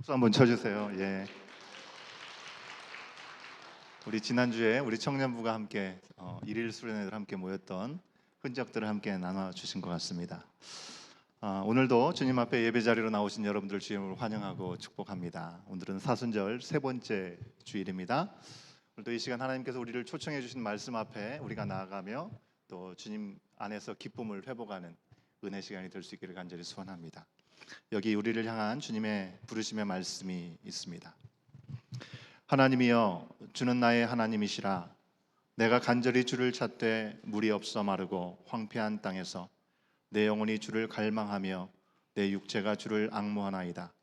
박수 한번 쳐주세요. 예. 우리 지난주에 우리 청년부가 함께 일일 수련회를 함께 모였던 흔적들을 함께 나눠주신 것 같습니다. 오늘도 주님 앞에 예배 자리로 나오신 여러분들 주님을 환영하고 축복합니다. 오늘은 사순절 세 번째 주일입니다. 오늘도 이 시간 하나님께서 우리를 초청해 주신 말씀 앞에 우리가 나아가며 또 주님 안에서 기쁨을 회복하는 은혜 시간이 될 수 있기를 간절히 소원합니다. 여기 우리를 향한 주님의 부르심의 말씀이 있습니다. 하나님이여, 주는 나의 하나님이시라. 내가 간절히 주를 찾되 물이 없어 마르고 황폐한 땅에서 내 영혼이 주를 갈망하며 내 육체가 주를 앙모하나이다.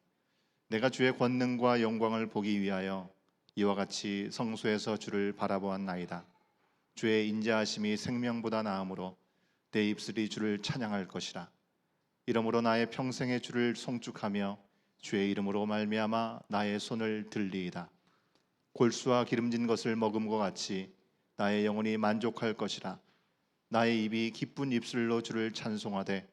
내가 주의 권능과 영광을 보기 위하여 이와 같이 성소에서 주를 바라보았나이다. 주의 인자하심이 생명보다 나으므로 내 입술이 주를 찬양할 것이라. 이러므로 나의 평생에 주를 송축하며 주의 이름으로 말미암아 나의 손을 들리이다. 골수와 기름진 것을 먹음과 같이 나의 영혼이 만족할 것이라. 나의 입이 기쁜 입술로 주를 찬송하되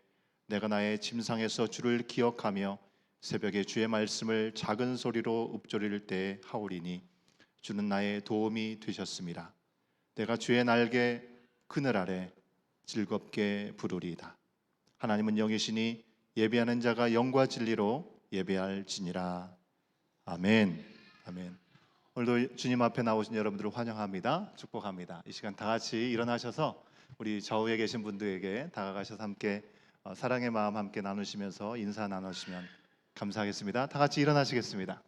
내가 나의 침상에서 주를 기억하며 새벽에 주의 말씀을 작은 소리로 읊조릴 때에 하오리니 주는 나의 도움이 되셨음이라. 내가 주의 날개 그늘 아래 즐겁게 부르리이다. 하나님은 영이시니 예배하는 자가 영과 진리로 예배할지니라. 아멘. 아멘. 오늘도 주님 앞에 나오신 여러분들을 환영합니다. 축복합니다. 이 시간 다 같이 일어나셔서 우리 좌우에 계신 분들에게 다가가셔서 함께 사랑의 마음 함께 나누시면서 인사 나누시면 감사하겠습니다. 다 같이 일어나시겠습니다.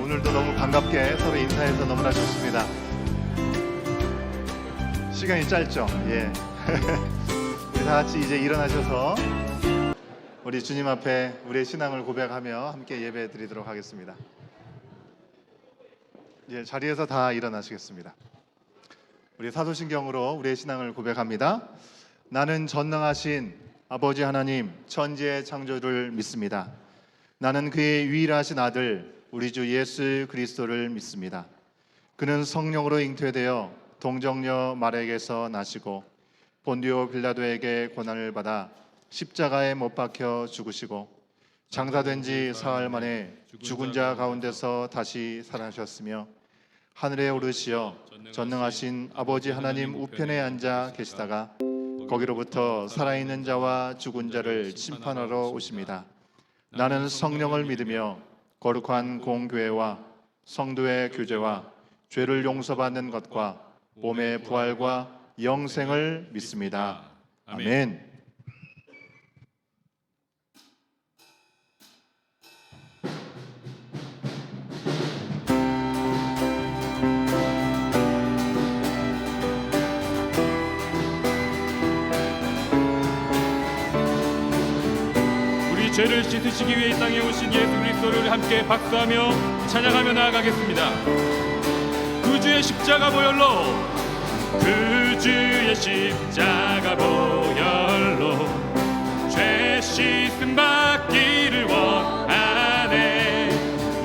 오늘도 너무 반갑게 서로 인사해서 너무나 좋습니다. 시간이 짧죠? 예. 우리 다 같이 이제 일어나셔서 우리 주님 앞에 우리의 신앙을 고백하며 함께 예배 드리도록 하겠습니다. 예, 자리에서 다 일어나시겠습니다. 우리 사도신경으로 우리의 신앙을 고백합니다. 나는 전능하신 아버지 하나님 천지의 창조를 믿습니다. 나는 그의 유일하신 아들 우리 주 예수 그리스도를 믿습니다. 그는 성령으로 잉태되어 동정녀 마리아에게서 나시고 본디오 빌라도에게 고난을 받아 십자가에 못 박혀 죽으시고 장사된 지 사흘 만에 죽은 자 가운데서 다시 살아나셨으며 하늘에 오르시어 전능하신 아버지 하나님 우편에 앉아 계시다가 거기로부터 살아있는 자와 죽은 자를 심판하러 오십니다. 나는 성령을 믿으며 거룩한 공교회와 성도의 교제와 죄를 용서받는 것과 몸의 부활과 영생을 믿습니다. 아멘. 죄를 씻으시기 위해 이 땅에 오신 예수 그리스도를 함께 박수하며 찬양하며 나아가겠습니다. 그 주의 십자가 보혈로, 그 주의 십자가 보혈로 죄 씻음 받기를 원하네.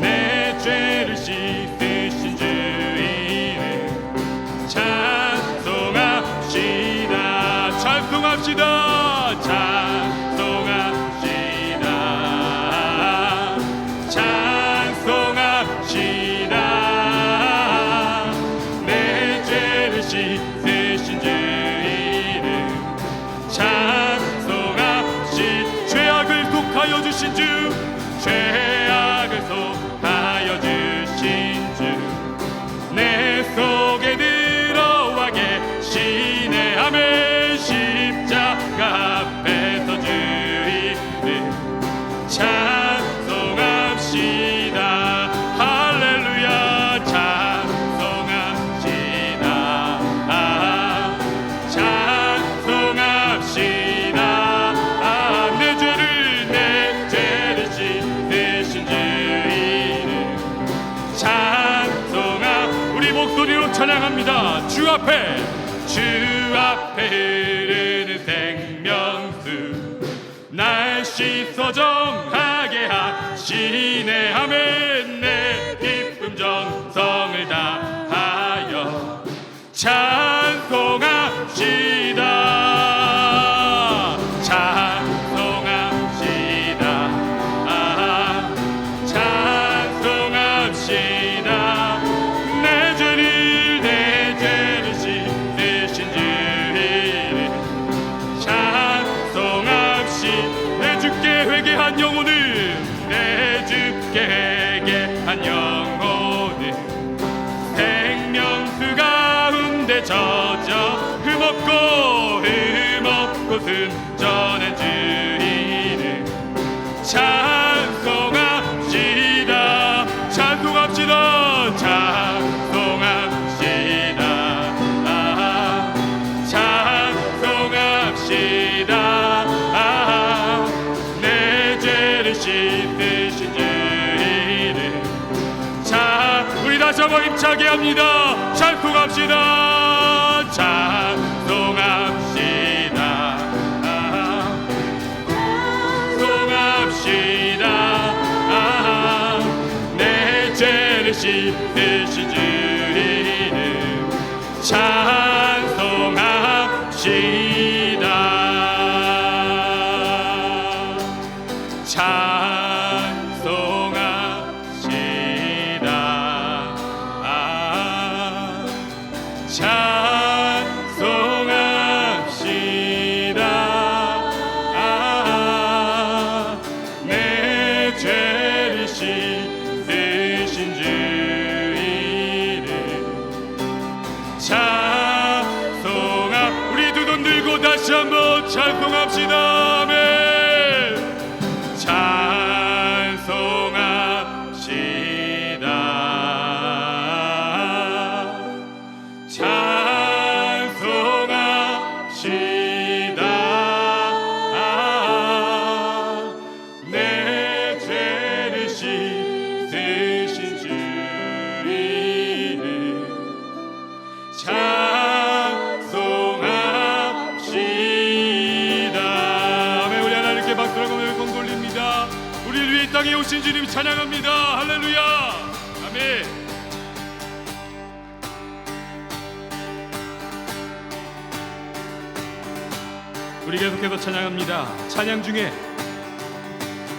내 죄를 씻으신 주이름 찬송합시다. 찬송합시다. 속하여 주신 주, 죄악을 속하여 주신 주, 내 속에 들어와 계시네. 아멘. 십자가 앞에서 주 이름 찬송합시다. 할렐루야. 찬송합시다. 찬송합시다. 내 죄를 목소리로 찬양합니다. 주 앞에 흐르는 생명수 날 씻어 정하게 하시네. 아멘. 내 기쁨 정성을 다하여 찬송합시다. 회개한 영혼을 생명수 가운데 젖어 흠없고 순전한 주 이름 찬송합시다. 찬송합시다. 찬송합시다. 찬송합시다. 내 죄를 씻으신 주 다시 한번 힘차게 합니다. 찬송합시다. 찬송합시다. 찬송합시다. 내 죄를 씻으신 주 이름 찬송합시다. 내 죄를 씻으신 주 이름 찬송합. 우리 두 손 들고 다시 한번 찬송합시다. 아멘. 우리를 위해 땅에 오신 주님 찬양합니다. 할렐루야. 아멘. 우리 계속해서 찬양합니다. 찬양 중에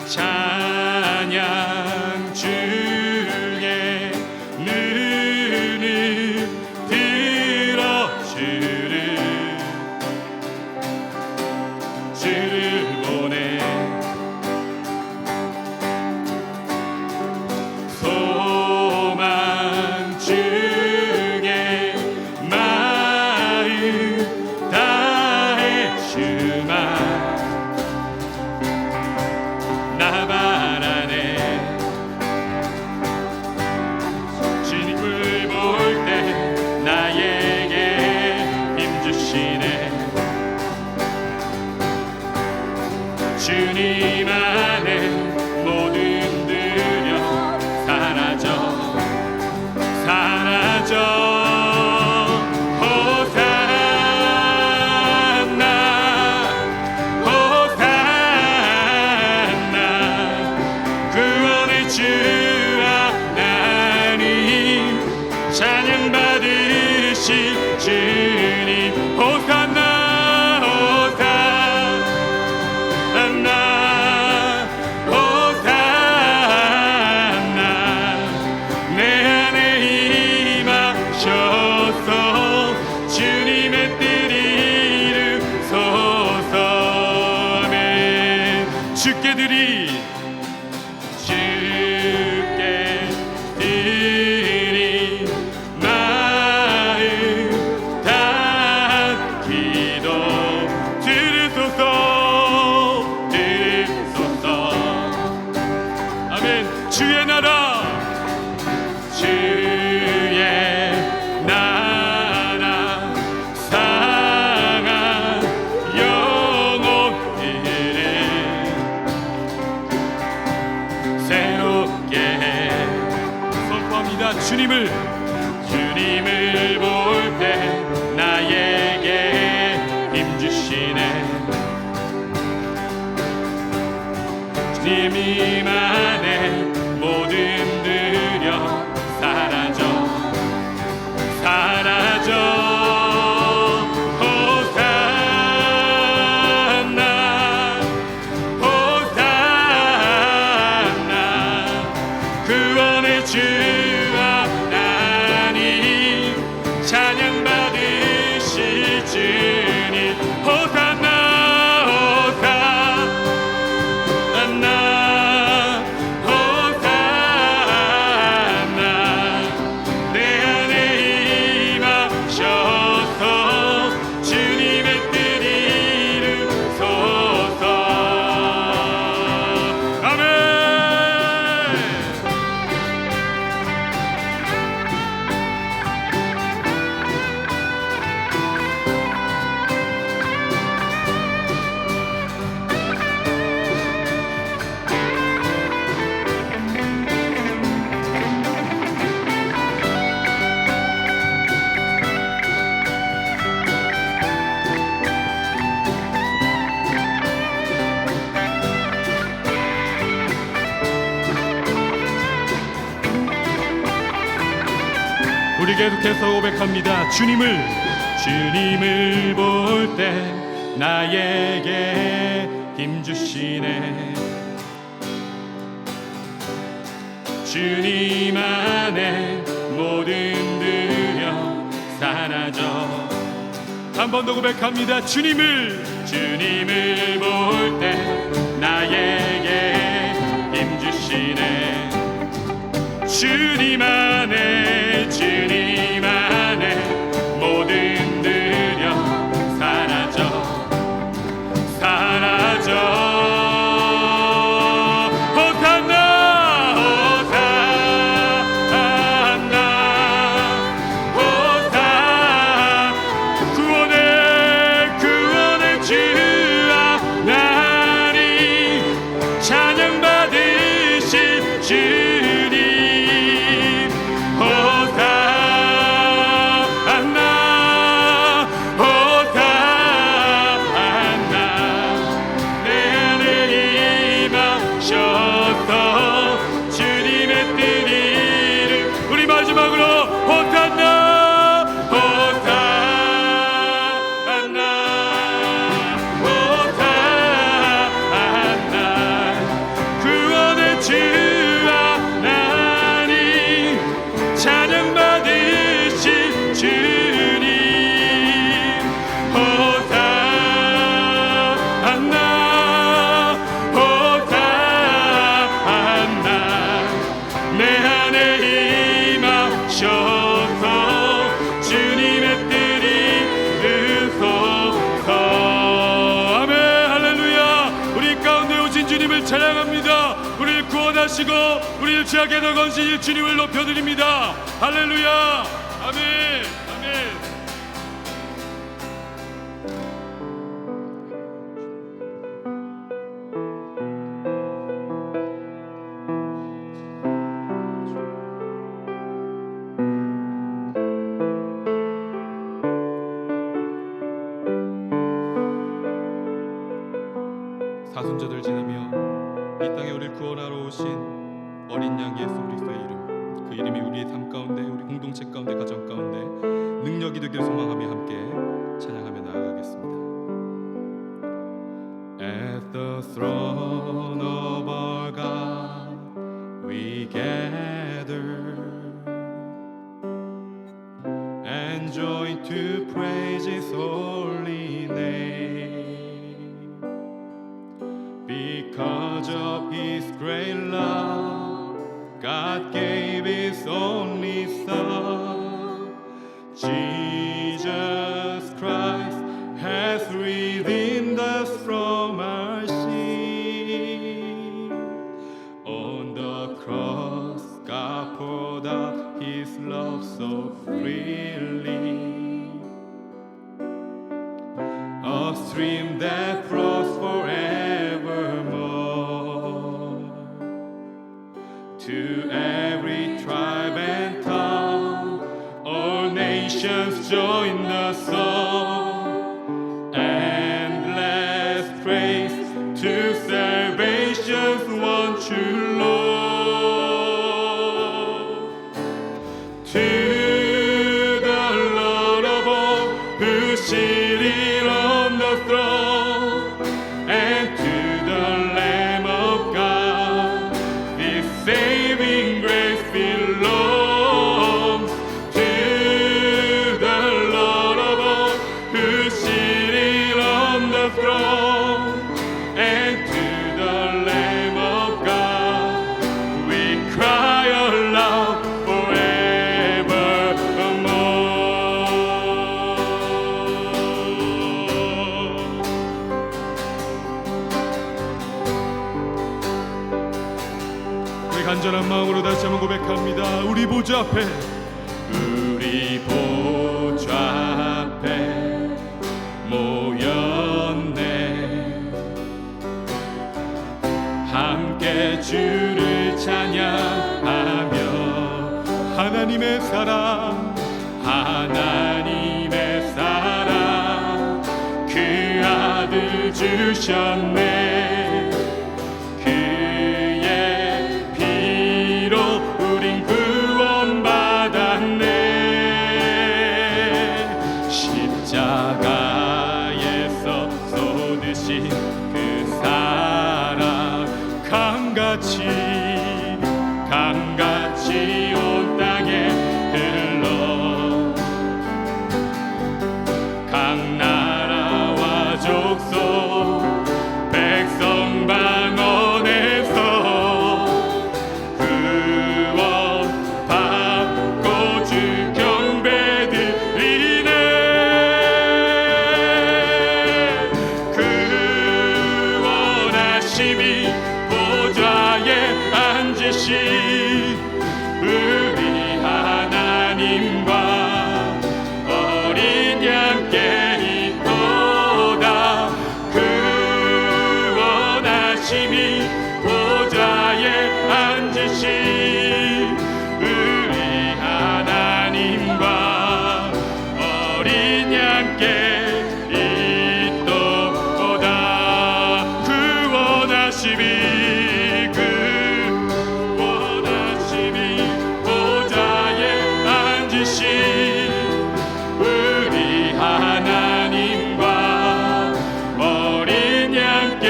찬양 중에 눈을 들어 주를 보내 소망 주의 나라 주의 나라 상한 영혼들을 새롭게 선포합니다. 주님을 볼 때 나에게 힘주시네. 주님 안에 모든 두려 사라져 호산나 호산나 구원의 주 하나님 찬양 받으실 주님 호산나 우리 계속해서 고백합니다. 주님을 볼 때 나에게 힘주시네. 주님 안에 모든 두려 사라져. 한 번 더 고백합니다. 주님을 볼 때 나에게 힘주시네. 주님 안에 모든 두려 사라져 호산나 호산나 구원의 주 하나님 찬양 받으실 주님 찬양합니다. 우리를 구원하시고 우리를 죄악에서 건지실 주님을 높여드립니다. 할렐루야. 아멘. 아멘. 사순절을 지나며 이 땅에 우리를 구원하러 오신 어린 양 예수 그리스도의 이름, 그 이름이 우리의 삶 가운데, 우리 공동체 가운데, 가정 가운데 능력이 되기를 소망하며 함께 찬양하며 나아가겠습니다. At the throne of our God we gather and join to praise His holy name. Because of His great love, God gave His only Son. Jesus Christ has redeemed us from our sin. On the cross His love so freely. A stream that flows forevermore. To every tribe and tongue, all nations join the song. Endless praise to salvation's one true Lord. To the Lord of all, who seated on the throne, and to the Lamb of God, this saving grace belongs. To the Lord of all, who seated on the throne, and to the Lamb of God, we cry aloud forevermore. 간절한 마음으로 다시 한번 고백합니다. 우리 보좌 앞에, 우리 보좌 앞에 모였네. 함께 주를 찬양하며 하나님의 사랑, 하나님의 사랑, 그 아들 주셨네. 우린 구원받았네. 십자가에서 쏟으신 그 사랑, 강같이 온 땅에 흘러 각 나라와 족속 백성 방언에서 우리 하나님과 어린 양께 있도다. 그 원하심이 보좌에 앉으신 우리 하나님과 어린 양께 있도다. 그 원하심이 우리 하나님과 어린 양께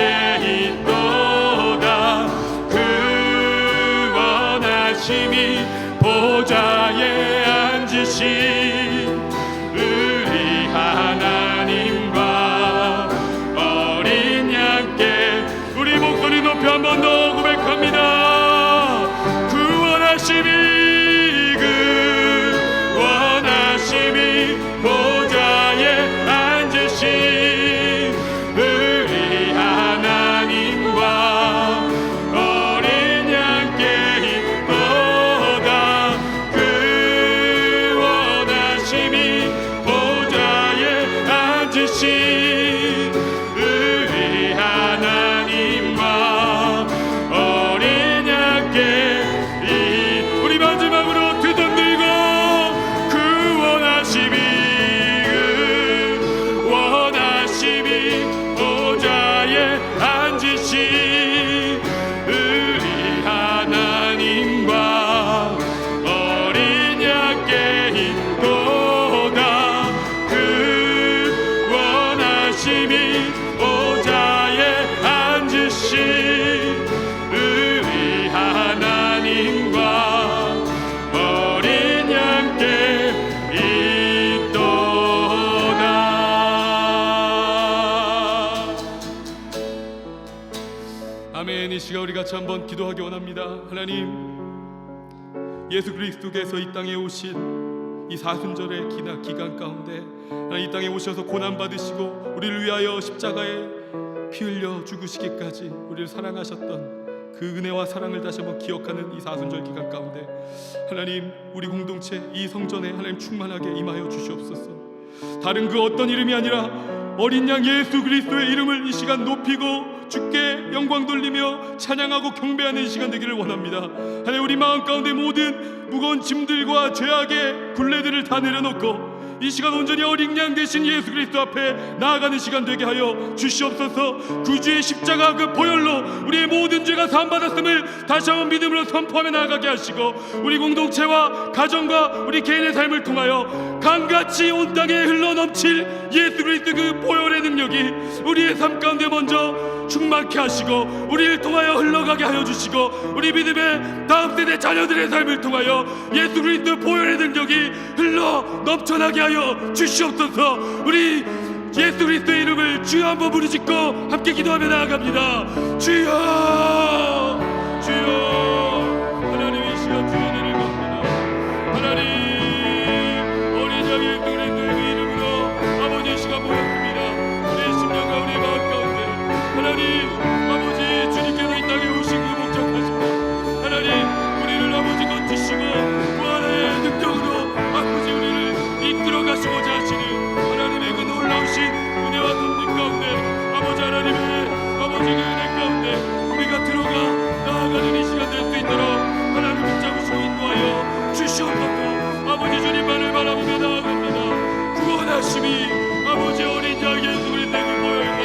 있도다. 그 원하심이 보좌에 앉으신 우리 하나님과 어린 양께. 우리 목소리 높여 한 번 더 고백합니다. 그 원하심이 보좌에 앉으신 우리 하나님과 어린 양께 있도다. 그 원하심이 보좌에 앉으신 우리 하나님과 어린 양께. 우리 마지막으로 두 손 들고 그 원하심이 보좌에 앉으신 우리 하나님과 어린 양께 있도다. 그 원하심이 보좌에 앉으신 우리 하나님과 어린 양께 있도다. 아멘. 이 시간 우리 같이 한번 기도하기 원합니다. 하나님, 예수 그리스도께서 이 땅에 오신 이 사순절의 기간 가운데 하나님 이 땅에 오셔서 고난 받으시고 우리를 위하여 십자가에 피 흘려 죽으시기까지 우리를 사랑하셨던 그 그 은혜와 사랑을 다시 한번 기억하는 이 사순절 기간 가운데 하나님, 우리 공동체 이 성전에 하나님 충만하게 임하여 주시옵소서. 다른 그 어떤 이름이 아니라 어린 양 예수 그리스도의 이름을 이 시간 높이고 주께 영광 돌리며 찬양하고 경배하는 시간 되기를 원합니다. 하나님, 우리 마음 가운데 모든 무거운 짐들과 죄악의 굴레들을 다 내려놓고 이 시간 온전히 어린 양 되신 예수 그리스도 앞에 나아가는 시간 되게 하여 주시옵소서. 구주의 십자가 그 보혈로 우리의 모든 죄가 사함받았음을 다시 한번 믿음으로 선포하며 나아가게 하시고, 우리 공동체와 가정과 우리 개인의 삶을 통하여 강같이 온 땅에 흘러넘칠 예수 그리스도 그 보혈의 능력이 우리의 삶 가운데 먼저 충만케 하시고 우리를 통하여 흘러가게 하여 주시고, 우리 믿음의 다음 세대 자녀들의 삶을 통하여 예수 그리스도 보혈의 능력이 흘러 넘쳐나게 하여 주시옵소서. 우리 예수 그리스도의 이름을 주여 한번 부르짖고 함께 기도하며 나아갑니다. 주여, 주여. 하나님, 이 시간 주의 은혜를 구합니다. 하나님, 어린 양 예수 그리스도의 그 이름으로 아버지, 이 시간 모였습니다. 우리의 심령과 우리의 마음 가운데 하나님, 아버지, 주님께서 이 땅에 오신 그 목적하시고 하나님, 우리를 아버지 건지시고 부활의 능력으로 아버지 우리를 이끌어 가시고자 하시는 하나님의 그 놀라우신 은혜와 섭리 가운데 아버지 하나님의 아버지 그 은혜 가운데 우리가 들어가 나아가는 이 시간 될 수 있도록 하나님 붙잡으시고 인도하여 주시옵소서. 아버지, 주님만을 바라보며 나아갑니다. 구원하심이 아버지 어린 양 예수 그리스도의 그 보혈과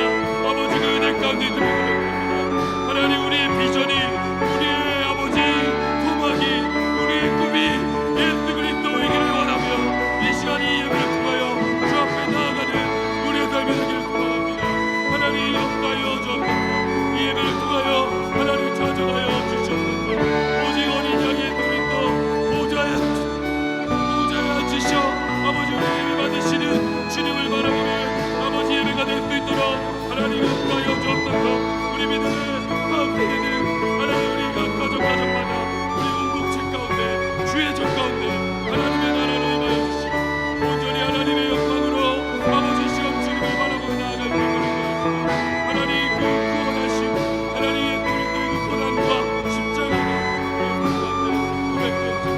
아버지 그 은혜 가운데 있음을 고백합니다. 하나님, 우리의 비전이, 우리의 아버지 소망이, 우리의 꿈이 예수 그리스도이기를 원하며 이 시간 이 예배를 통하여 주 앞에 나아가는 우리의 삶이 되기를 소망합니다. 하나님, 역사하여 주옵소서. 이 예배를 통하여 하나님 찾아가여 주시옵소서. 오직 어린 양 예수 그리스도 보좌에 앉으셔 아버지 우리 예배 받으시는 주님을 바라보는 아버지 예배가 될 수 있도록 하나님 역사하여 주옵소서. 우리 믿음의 마음 세대는 하나님, 우리 각 가정마다 우리 공동체 가운데 주의 전 가운데 하나님의 나라로 임하여 주시고 온전히 하나님의 영광으로 아버지 시험 주님을 바라보며 나아갈 수 있도록 하나님, 그 구원하심 하나님 예수 그리스도의 그 고난과 십자가가 우리 가운데 고백되어지고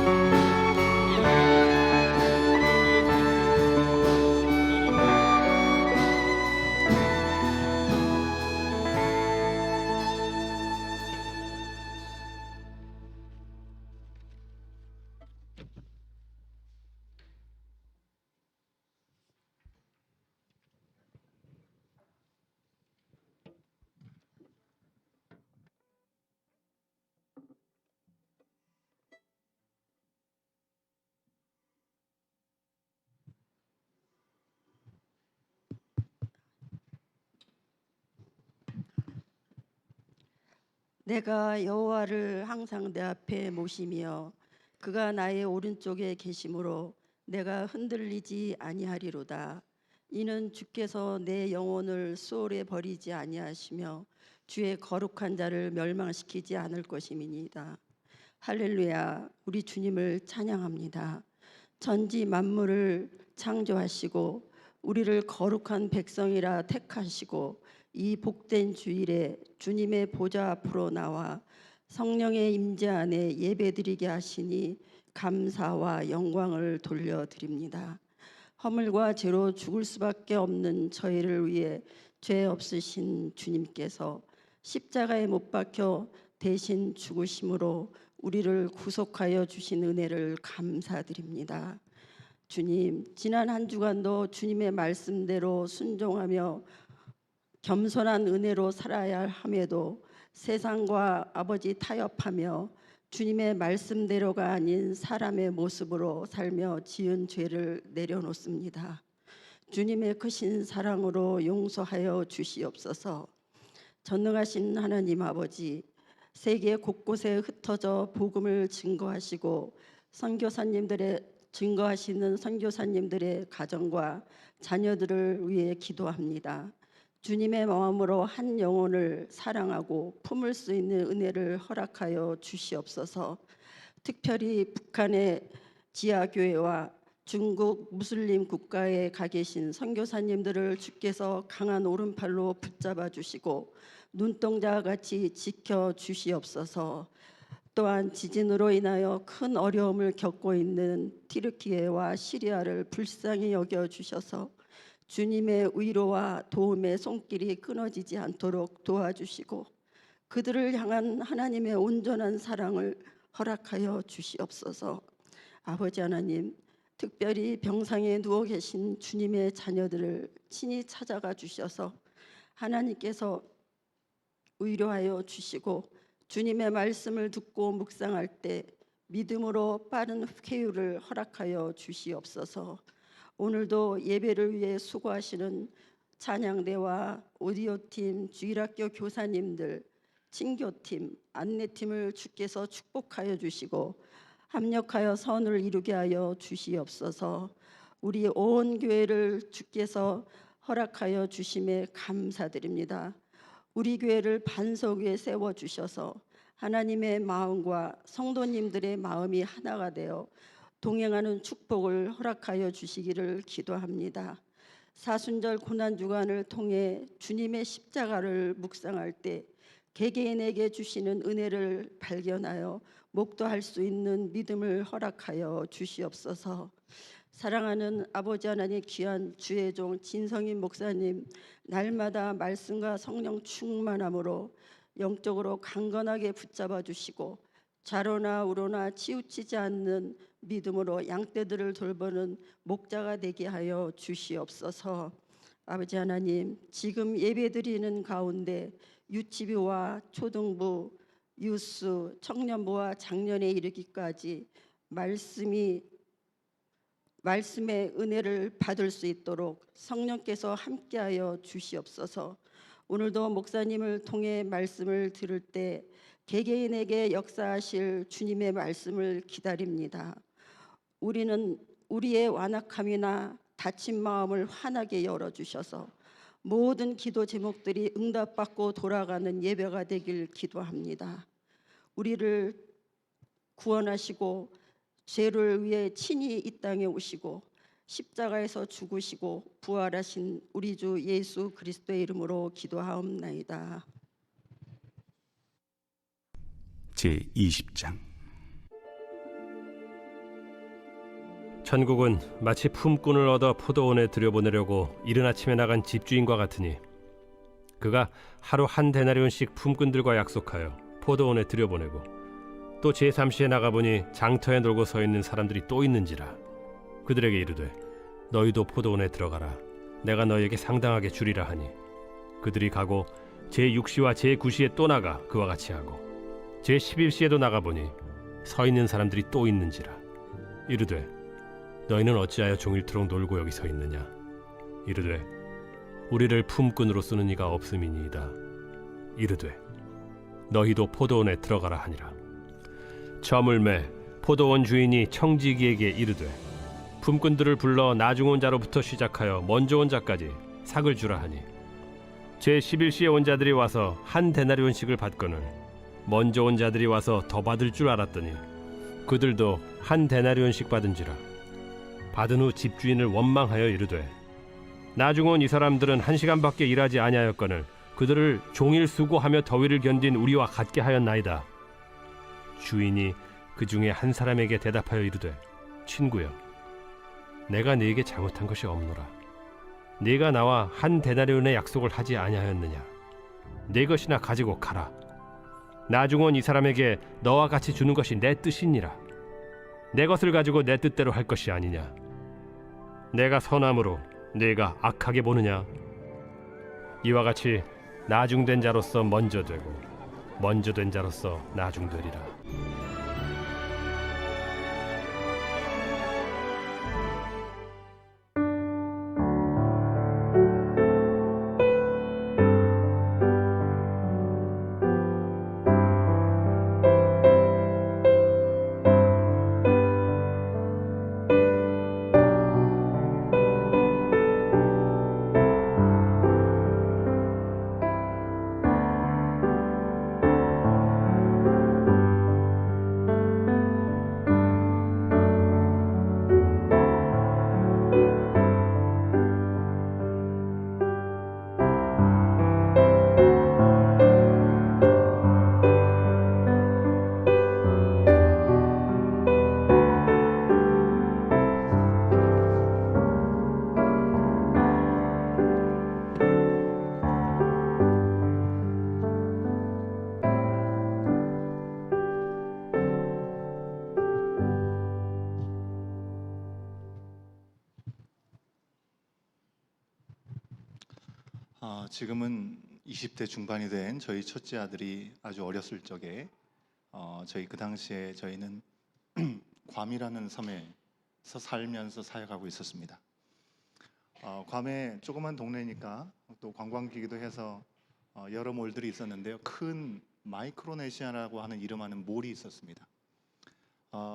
내가 여호와를 항상 내 앞에 모시며 그가 나의 오른쪽에 계심으로 내가 흔들리지 아니하리로다. 이는 주께서 내 영혼을 수월에 버리지 아니하시며 주의 거룩한 자를 멸망시키지 않을 것임이니이다. 할렐루야. 우리 주님을 찬양합니다. 천지 만물을 창조하시고 우리를 거룩한 백성이라 택하시고 이 복된 주일에 주님의 보좌 앞으로 나와 성령의 임재 안에 예배드리게 하시니 감사와 영광을 돌려드립니다. 허물과 죄로 죽을 수밖에 없는 저희를 위해 죄 없으신 주님께서 십자가에 못 박혀 대신 죽으심으로 우리를 구속하여 주신 은혜를 감사드립니다. 주님, 지난 한 주간도 주님의 말씀대로 순종하며 겸손한 은혜로 살아야 함에도 세상과 아버지 타협하며 주님의 말씀대로가 아닌 사람의 모습으로 살며 지은 죄를 내려놓습니다. 주님의 크신 사랑으로 용서하여 주시옵소서. 전능하신 하나님 아버지, 세계 곳곳에 흩어져 복음을 증거하시고 증거하시는 선교사님들의 가정과 자녀들을 위해 기도합니다. 주님의 마음으로 한 영혼을 사랑하고 품을 수 있는 은혜를 허락하여 주시옵소서. 특별히 북한의 지하교회와 중국 무슬림 국가에 가 계신 선교사님들을 주께서 강한 오른팔로 붙잡아 주시고 눈동자와 같이 지켜 주시옵소서. 또한 지진으로 인하여 큰 어려움을 겪고 있는 튀르키예와 시리아를 불쌍히 여겨 주셔서 주님의 위로와 도움의 손길이 끊어지지 않도록 도와주시고 그들을 향한 하나님의 온전한 사랑을 허락하여 주시옵소서. 아버지 하나님, 특별히 병상에 누워 계신 주님의 자녀들을 친히 찾아가 주셔서 하나님께서 위로하여 주시고 주님의 말씀을 듣고 묵상할 때 믿음으로 빠른 쾌유를 허락하여 주시옵소서. 오늘도 예배를 위해 수고하시는 찬양대와 오디오팀, 주일학교 교사님들, 친교팀, 안내팀을 주께서 축복하여 주시고 합력하여 선을 이루게 하여 주시옵소서. 우리 온 교회를 주께서 허락하여 주심에 감사드립니다. 우리 교회를 반석 위에 세워주셔서 하나님의 마음과 성도님들의 마음이 하나가 되어 동행하는 축복을 허락하여 주시기를 기도합니다. 사순절 고난주간을 통해 주님의 십자가를 묵상할 때 개개인에게 주시는 은혜를 발견하여 목도할 수 있는 믿음을 허락하여 주시옵소서. 사랑하는 아버지 하나님, 귀한 주의 종 진성인 목사님, 날마다 말씀과 성령 충만함으로 영적으로 강건하게 붙잡아 주시고 좌로나 우로나 치우치지 않는 믿음으로 양떼들을 돌보는 목자가 되게 하여 주시옵소서. 아버지 하나님, 지금 예배드리는 가운데 유치부와 초등부, 유스, 청년부와 장년에 이르기까지 말씀의 은혜를 받을 수 있도록 성령께서 함께하여 주시옵소서. 오늘도 목사님을 통해 말씀을 들을 때 개개인에게 역사하실 주님의 말씀을 기다립니다. 우리는 우리의 완악함이나 다친 마음을 환하게 열어주셔서 모든 기도 제목들이 응답받고 돌아가는 예배가 되길 기도합니다. 우리를 구원하시고 죄를 위해 친히 이 땅에 오시고 십자가에서 죽으시고 부활하신 우리 주 예수 그리스도의 이름으로 기도하옵나이다. 제20장 천국은 마치 품꾼을 얻어 포도원에 들여보내려고 이른 아침에 나간 집주인과 같으니 그가 하루 한 데나리온씩 품꾼들과 약속하여 포도원에 들여보내고 또 제3시에 나가보니 장터에 놀고 서 있는 사람들이 또 있는지라 그들에게 이르되 너희도 포도원에 들어가라 내가 너희에게 상당하게 주리라 하니 그들이 가고 제6시와 제9시에 또 나가 그와 같이 하고 제11시에도 나가보니 서 있는 사람들이 또 있는지라 이르되 너희는 어찌하여 종일토록 놀고 여기 서 있느냐 이르되 우리를 품꾼으로 쓰는 이가 없음이니이다 이르되 너희도 포도원에 들어가라 하니라 저물매 포도원 주인이 청지기에게 이르되 품꾼들을 불러 나중 온 자로부터 시작하여 먼저 온 자까지 삭을 주라 하니 제11시에 온 자들이 와서 한 데나리온씩을 받거늘 먼저 온 자들이 와서 더 받을 줄 알았더니 그들도 한 데나리온씩 받은지라 받은 후 집주인을 원망하여 이르되 나중 온 이 사람들은 1시간밖에 일하지 아니하였거늘 그들을 종일 수고하며 더위를 견딘 우리와 같게 하였나이다. 주인이 그 중에 한 사람에게 대답하여 이르되 친구여 내가 네게 잘못한 것이 없노라 네가 나와 한 데나리온의 약속을 하지 아니하였느냐 네 것이나 가지고 가라 나중 온 이 사람에게 너와 같이 주는 것이 내 뜻이니라 내 것을 가지고 내 뜻대로 할 것이 아니냐 내가 선함으로 네가 악하게 보느냐 이와 같이 나중된 자로서 먼저 되고 먼저 된 자로서 나중되리라 지금은 20대 중반이 된 저희 첫째 아들이 아주 어렸을 적에 저희 그 당시에 저희는 괌이라는 섬에서 살면서 사역하고 있었습니다. 괌에 조그만 동네니까 또 관광지기도 해서 여러 몰들이 있었는데요. 큰 마이크로네시아라고 하는 이름하는 몰이 있었습니다.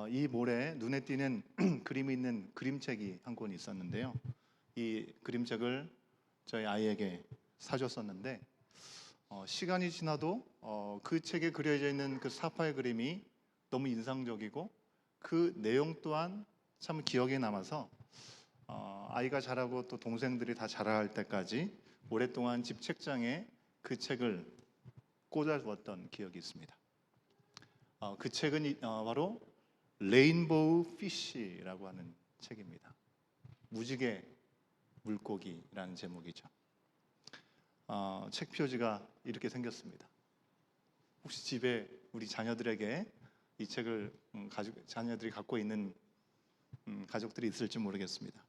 이 몰에 눈에 띄는 그림이 있는 그림책이 한 권 있었는데요. 이 그림책을 저희 아이에게 사줬었는데 시간이 지나도 그 책에 그려져 있는 그 사파의 그림이 너무 인상적이고 그 내용 또한 참 기억에 남아서 아이가 자라고 또 동생들이 다 자라할 때까지 오랫동안 집 책장에 그 책을 꽂아두었던 기억이 있습니다. 그 책은 바로 레인보우 피쉬라고 하는 책입니다. 무지개 물고기라는 제목이죠. 책 표지가 이렇게 생겼습니다. 혹시 집에 우리 자녀들에게 이 책을 자녀들이 갖고 있는 가족들이 있을지 모르겠습니다.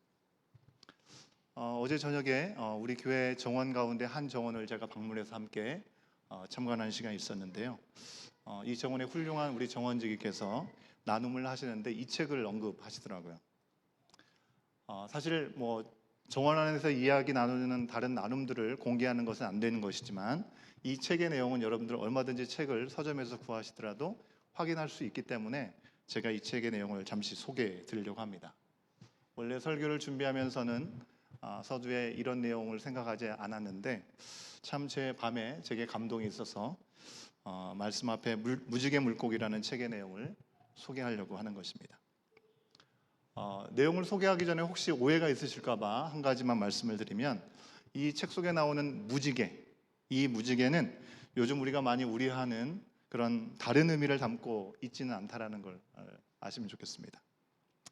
어제 저녁에 우리 교회 정원 가운데 한 정원을 제가 방문해서 함께 참관하는 시간이 있었는데요. 이 정원의 훌륭한 우리 정원지기께서 나눔을 하시는데 이 책을 언급하시더라고요. 사실 정원 안에서 이야기 나누는 다른 나눔들을 공개하는 것은 안 되는 것이지만 이 책의 내용은 여러분들 얼마든지 책을 서점에서 구하시더라도 확인할 수 있기 때문에 제가 이 책의 내용을 잠시 소개해 드리려고 합니다. 원래 설교를 준비하면서는 서두에 이런 내용을 생각하지 않았는데 참 제 밤에 제게 감동이 있어서 말씀 앞에 무지개 물고기라는 책의 내용을 소개하려고 하는 것입니다. 내용을 소개하기 전에 혹시 오해가 있으실까 봐 한 가지만 말씀을 드리면 이 책 속에 나오는 무지개, 이 무지개는 요즘 우리가 많이 우려하는 그런 다른 의미를 담고 있지는 않다라는 걸 아시면 좋겠습니다.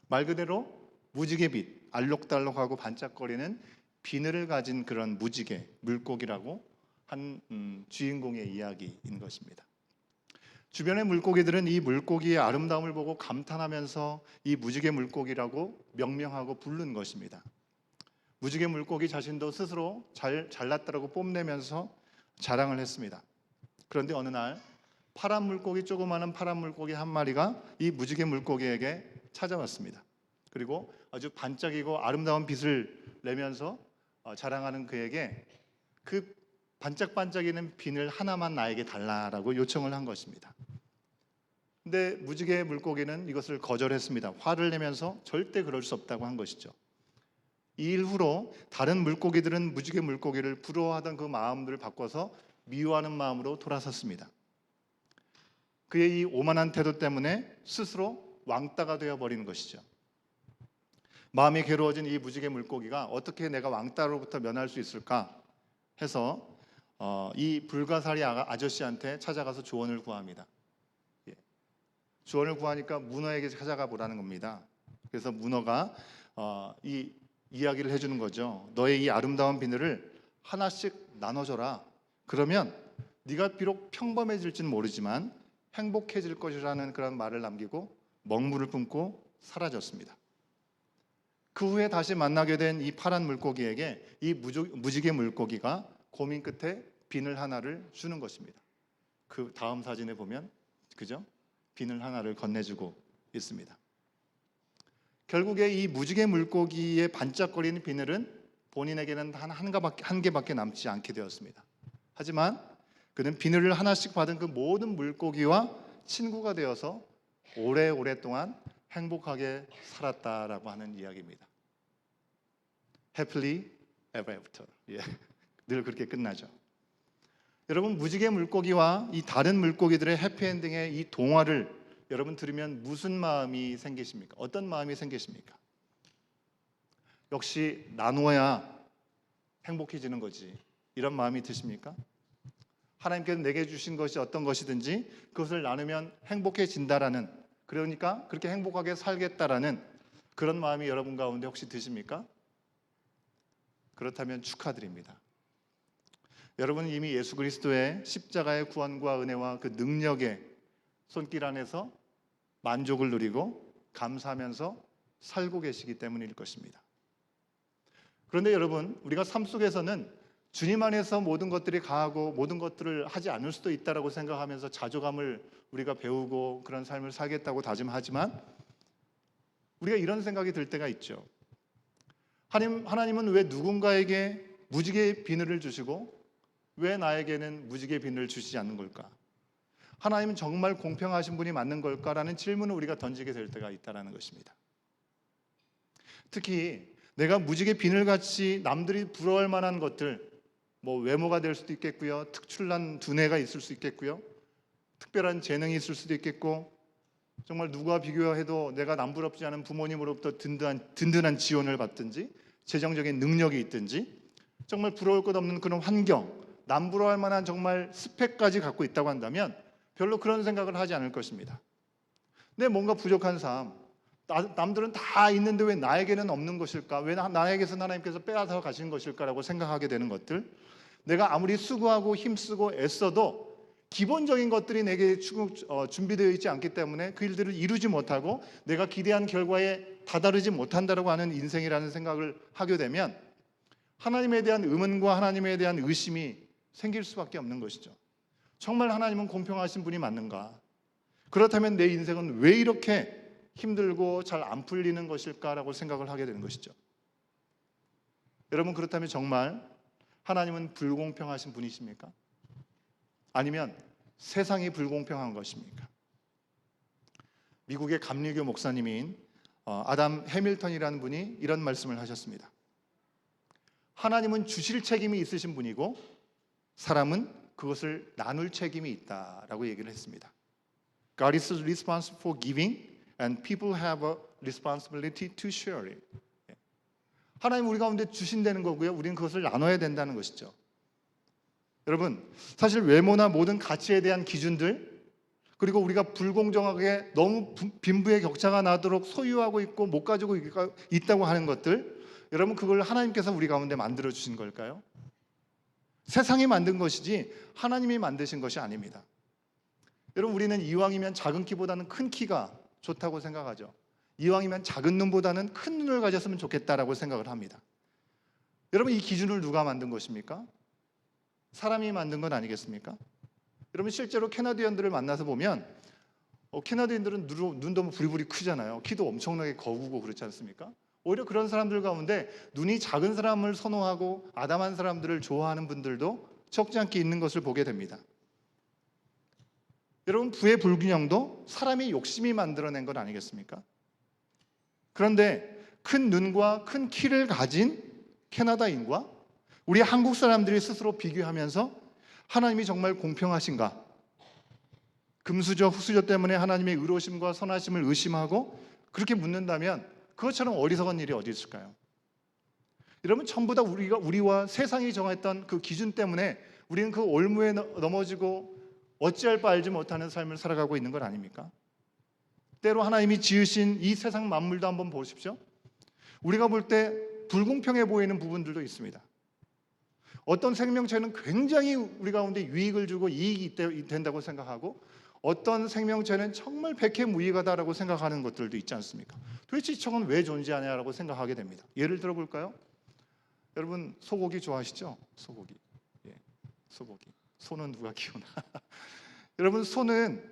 말 그대로 무지개빛, 알록달록하고 반짝거리는 비늘을 가진 그런 무지개, 물고기라고 한 주인공의 이야기인 것입니다. 주변의 물고기들은 이 물고기의 아름다움을 보고 감탄하면서 이 무지개 물고기라고 명명하고 부른 것입니다. 무지개 물고기 자신도 스스로 잘났다라고 뽐내면서 자랑을 했습니다. 그런데 어느 날 파란 물고기, 조그마한 파란 물고기 한 마리가 이 무지개 물고기에게 찾아왔습니다. 그리고 아주 반짝이고 아름다운 빛을 내면서 자랑하는 그에게 그 반짝반짝이는 비늘 하나만 나에게 달라라고 요청을 한 것입니다. 근데 무지개 물고기는 이것을 거절했습니다. 화를 내면서 절대 그럴 수 없다고 한 것이죠. 이 이후로 다른 물고기들은 무지개 물고기를 부러워하던 그 마음들을 바꿔서 미워하는 마음으로 돌아섰습니다. 그의 이 오만한 태도 때문에 스스로 왕따가 되어버리는 것이죠. 마음이 괴로워진 이 무지개 물고기가 어떻게 내가 왕따로부터 면할 수 있을까 해서 이 불가사리 아저씨한테 찾아가서 조언을 구합니다. 조언을 구하니까 문어에게 찾아가 보라는 겁니다. 그래서 문어가 이 이야기를 해주는 거죠. 너의 이 아름다운 비늘을 하나씩 나눠줘라. 그러면 네가 비록 평범해질지는 모르지만 행복해질 것이라는 그런 말을 남기고 먹물을 뿜고 사라졌습니다. 그 후에 다시 만나게 된 이 파란 물고기에게 이 무지개 물고기가 고민 끝에 비늘 하나를 주는 것입니다. 그 다음 사진에 보면 그죠? 비늘 하나를 건네주고 있습니다. 결국에 이 무지개 물고기의 반짝거리는 비늘은 본인에게는 한 개밖에 남지 않게 되었습니다. 하지만 그는 비늘을 하나씩 받은 그 모든 물고기와 친구가 되어서 오랫동안 행복하게 살았다라고 하는 이야기입니다. Happily ever after. 늘 그렇게 끝나죠. 여러분, 무지개 물고기와 이 다른 물고기들의 해피엔딩의 이 동화를 여러분 들으면 무슨 마음이 생기십니까? 어떤 마음이 생기십니까? 역시 나누어야 행복해지는 거지, 이런 마음이 드십니까? 하나님께서 내게 주신 것이 어떤 것이든지 그것을 나누면 행복해진다라는, 그러니까 그렇게 행복하게 살겠다라는 그런 마음이 여러분 가운데 혹시 드십니까? 그렇다면 축하드립니다. 여러분은 이미 예수 그리스도의 십자가의 구원과 은혜와 그 능력의 손길 안에서 만족을 누리고 감사하면서 살고 계시기 때문일 것입니다. 그런데 여러분, 우리가 삶 속에서는 주님 안에서 모든 것들이 가하고 모든 것들을 하지 않을 수도 있다라고 생각하면서 자조감을 우리가 배우고 그런 삶을 살겠다고 다짐하지만 우리가 이런 생각이 들 때가 있죠. 하나님은 왜 누군가에게 무지개의 비늘을 주시고 왜 나에게는 무지개의 비늘을 주시지 않는 걸까? 하나님은 정말 공평하신 분이 맞는 걸까라는 질문을 우리가 던지게 될 때가 있다는 것입니다. 특히 내가 무지개 비늘같이 남들이 부러워할 만한 것들, 뭐 외모가 될 수도 있겠고요, 특출난 두뇌가 있을 수 있겠고요, 특별한 재능이 있을 수도 있겠고, 정말 누구와 비교해도 내가 남부럽지 않은 부모님으로부터 든든한 지원을 받든지 재정적인 능력이 있든지 정말 부러울 것 없는 그런 환경, 남부러워할 만한 정말 스펙까지 갖고 있다고 한다면 별로 그런 생각을 하지 않을 것입니다. 내 뭔가 부족한 삶, 남들은 다 있는데 왜 나에게는 없는 것일까? 왜 나에게서 하나님께서 빼앗아 가신 것일까라고 생각하게 되는 것들, 내가 아무리 수고하고 힘쓰고 애써도 기본적인 것들이 내게 준비되어 있지 않기 때문에 그 일들을 이루지 못하고 내가 기대한 결과에 다다르지 못한다라고 하는 인생이라는 생각을 하게 되면 하나님에 대한 의문과 하나님에 대한 의심이 생길 수밖에 없는 것이죠. 정말 하나님은 공평하신 분이 맞는가? 그렇다면 내 인생은 왜 이렇게 힘들고 잘 안 풀리는 것일까라고 생각을 하게 되는 것이죠. 여러분, 그렇다면 정말 하나님은 불공평하신 분이십니까? 아니면 세상이 불공평한 것입니까? 미국의 감리교 목사님인 아담 해밀턴이라는 분이 이런 말씀을 하셨습니다. 하나님은 주실 책임이 있으신 분이고 사람은 그것을 나눌 책임이 있다라고 얘기를 했습니다. God is responsible for giving and people have a responsibility to share it. 하나님 우리 가운데 주신다는 거고요, 우리는 그것을 나눠야 된다는 것이죠. 여러분, 사실 외모나 모든 가치에 대한 기준들, 그리고 우리가 불공정하게 너무 빈부의 격차가 나도록 소유하고 있고 못 가지고 있다고 하는 것들, 여러분, 그걸 하나님께서 우리 가운데 만들어 주신 걸까요? 세상이 만든 것이지 하나님이 만드신 것이 아닙니다. 여러분, 우리는 이왕이면 작은 키보다는 큰 키가 좋다고 생각하죠. 이왕이면 작은 눈보다는 큰 눈을 가졌으면 좋겠다라고 생각을 합니다. 여러분, 이 기준을 누가 만든 것입니까? 사람이 만든 건 아니겠습니까? 여러분, 실제로 캐나디언들을 만나서 보면 캐나디언들은 눈도 너무 부리부리 크잖아요. 키도 엄청나게 거구고 그렇지 않습니까? 오히려 그런 사람들 가운데 눈이 작은 사람을 선호하고 아담한 사람들을 좋아하는 분들도 적지 않게 있는 것을 보게 됩니다. 여러분, 부의 불균형도 사람이 욕심이 만들어낸 건 아니겠습니까? 그런데 큰 눈과 큰 키를 가진 캐나다인과 우리 한국 사람들이 스스로 비교하면서 하나님이 정말 공평하신가? 금수저, 후수저 때문에 하나님의 의로우심과 선하심을 의심하고 그렇게 묻는다면 그것처럼 어리석은 일이 어디 있을까요? 여러분, 전부 다 우리와 세상이 정했던 그 기준 때문에 우리는 그 올무에 넘어지고 어찌할 바 알지 못하는 삶을 살아가고 있는 것 아닙니까? 때로 하나님이 지으신 이 세상 만물도 한번 보십시오. 우리가 볼 때 불공평해 보이는 부분들도 있습니다. 어떤 생명체는 굉장히 우리 가운데 유익을 주고 이익이 된다고 생각하고 어떤 생명체는 정말 백해무익하다라고 생각하는 것들도 있지 않습니까? 도대체 이 청은 왜 존재하냐라고 생각하게 됩니다. 예를 들어 볼까요? 여러분, 소고기 좋아하시죠? 소고기. 예, 소고기. 소는 누가 키우나? 여러분, 소는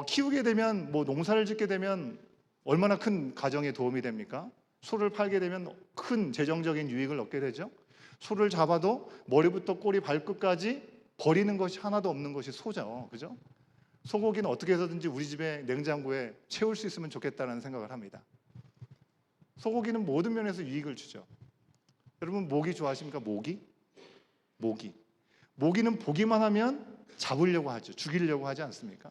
키우게 되면 뭐 농사를 짓게 되면 얼마나 큰 가정에 도움이 됩니까? 소를 팔게 되면 큰 재정적인 유익을 얻게 되죠. 소를 잡아도 머리부터 꼬리 발끝까지 버리는 것이 하나도 없는 것이 소죠. 그죠? 소고기는 어떻게 해서든지 우리 집에 냉장고에 채울 수 있으면 좋겠다는 생각을 합니다. 소고기는 모든 면에서 유익을 주죠. 여러분, 모기 좋아하십니까? 모기? 모기는 보기만 하면 잡으려고 하죠. 죽이려고 하지 않습니까?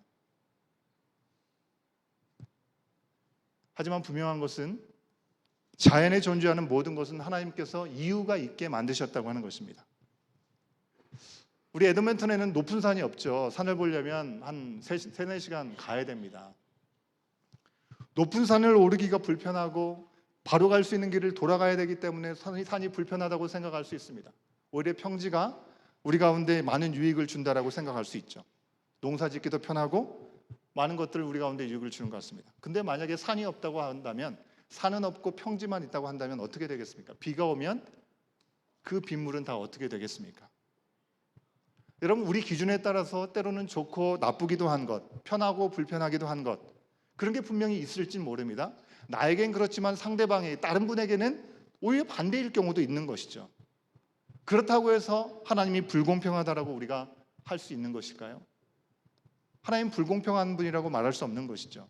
하지만 분명한 것은 자연에 존재하는 모든 것은 하나님께서 이유가 있게 만드셨다고 하는 것입니다. 우리 에드먼턴에는 높은 산이 없죠. 산을 보려면 한 3-4시간 가야 됩니다. 높은 산을 오르기가 불편하고 바로 갈 수 있는 길을 돌아가야 되기 때문에 산이 불편하다고 생각할 수 있습니다. 오히려 평지가 우리 가운데 많은 유익을 준다라고 생각할 수 있죠. 농사 짓기도 편하고 많은 것들을 우리 가운데 유익을 주는 것 같습니다. 근데 만약에 산이 없다고 한다면, 산은 없고 평지만 있다고 한다면 어떻게 되겠습니까? 비가 오면 그 빗물은 다 어떻게 되겠습니까? 여러분, 우리 기준에 따라서 때로는 좋고 나쁘기도 한 것, 편하고 불편하기도 한 것, 그런 게 분명히 있을지 모릅니다. 나에겐 그렇지만 상대방이 다른 분에게는 오히려 반대일 경우도 있는 것이죠. 그렇다고 해서 하나님이 불공평하다라고 우리가 할 수 있는 것일까요? 하나님 불공평한 분이라고 말할 수 없는 것이죠.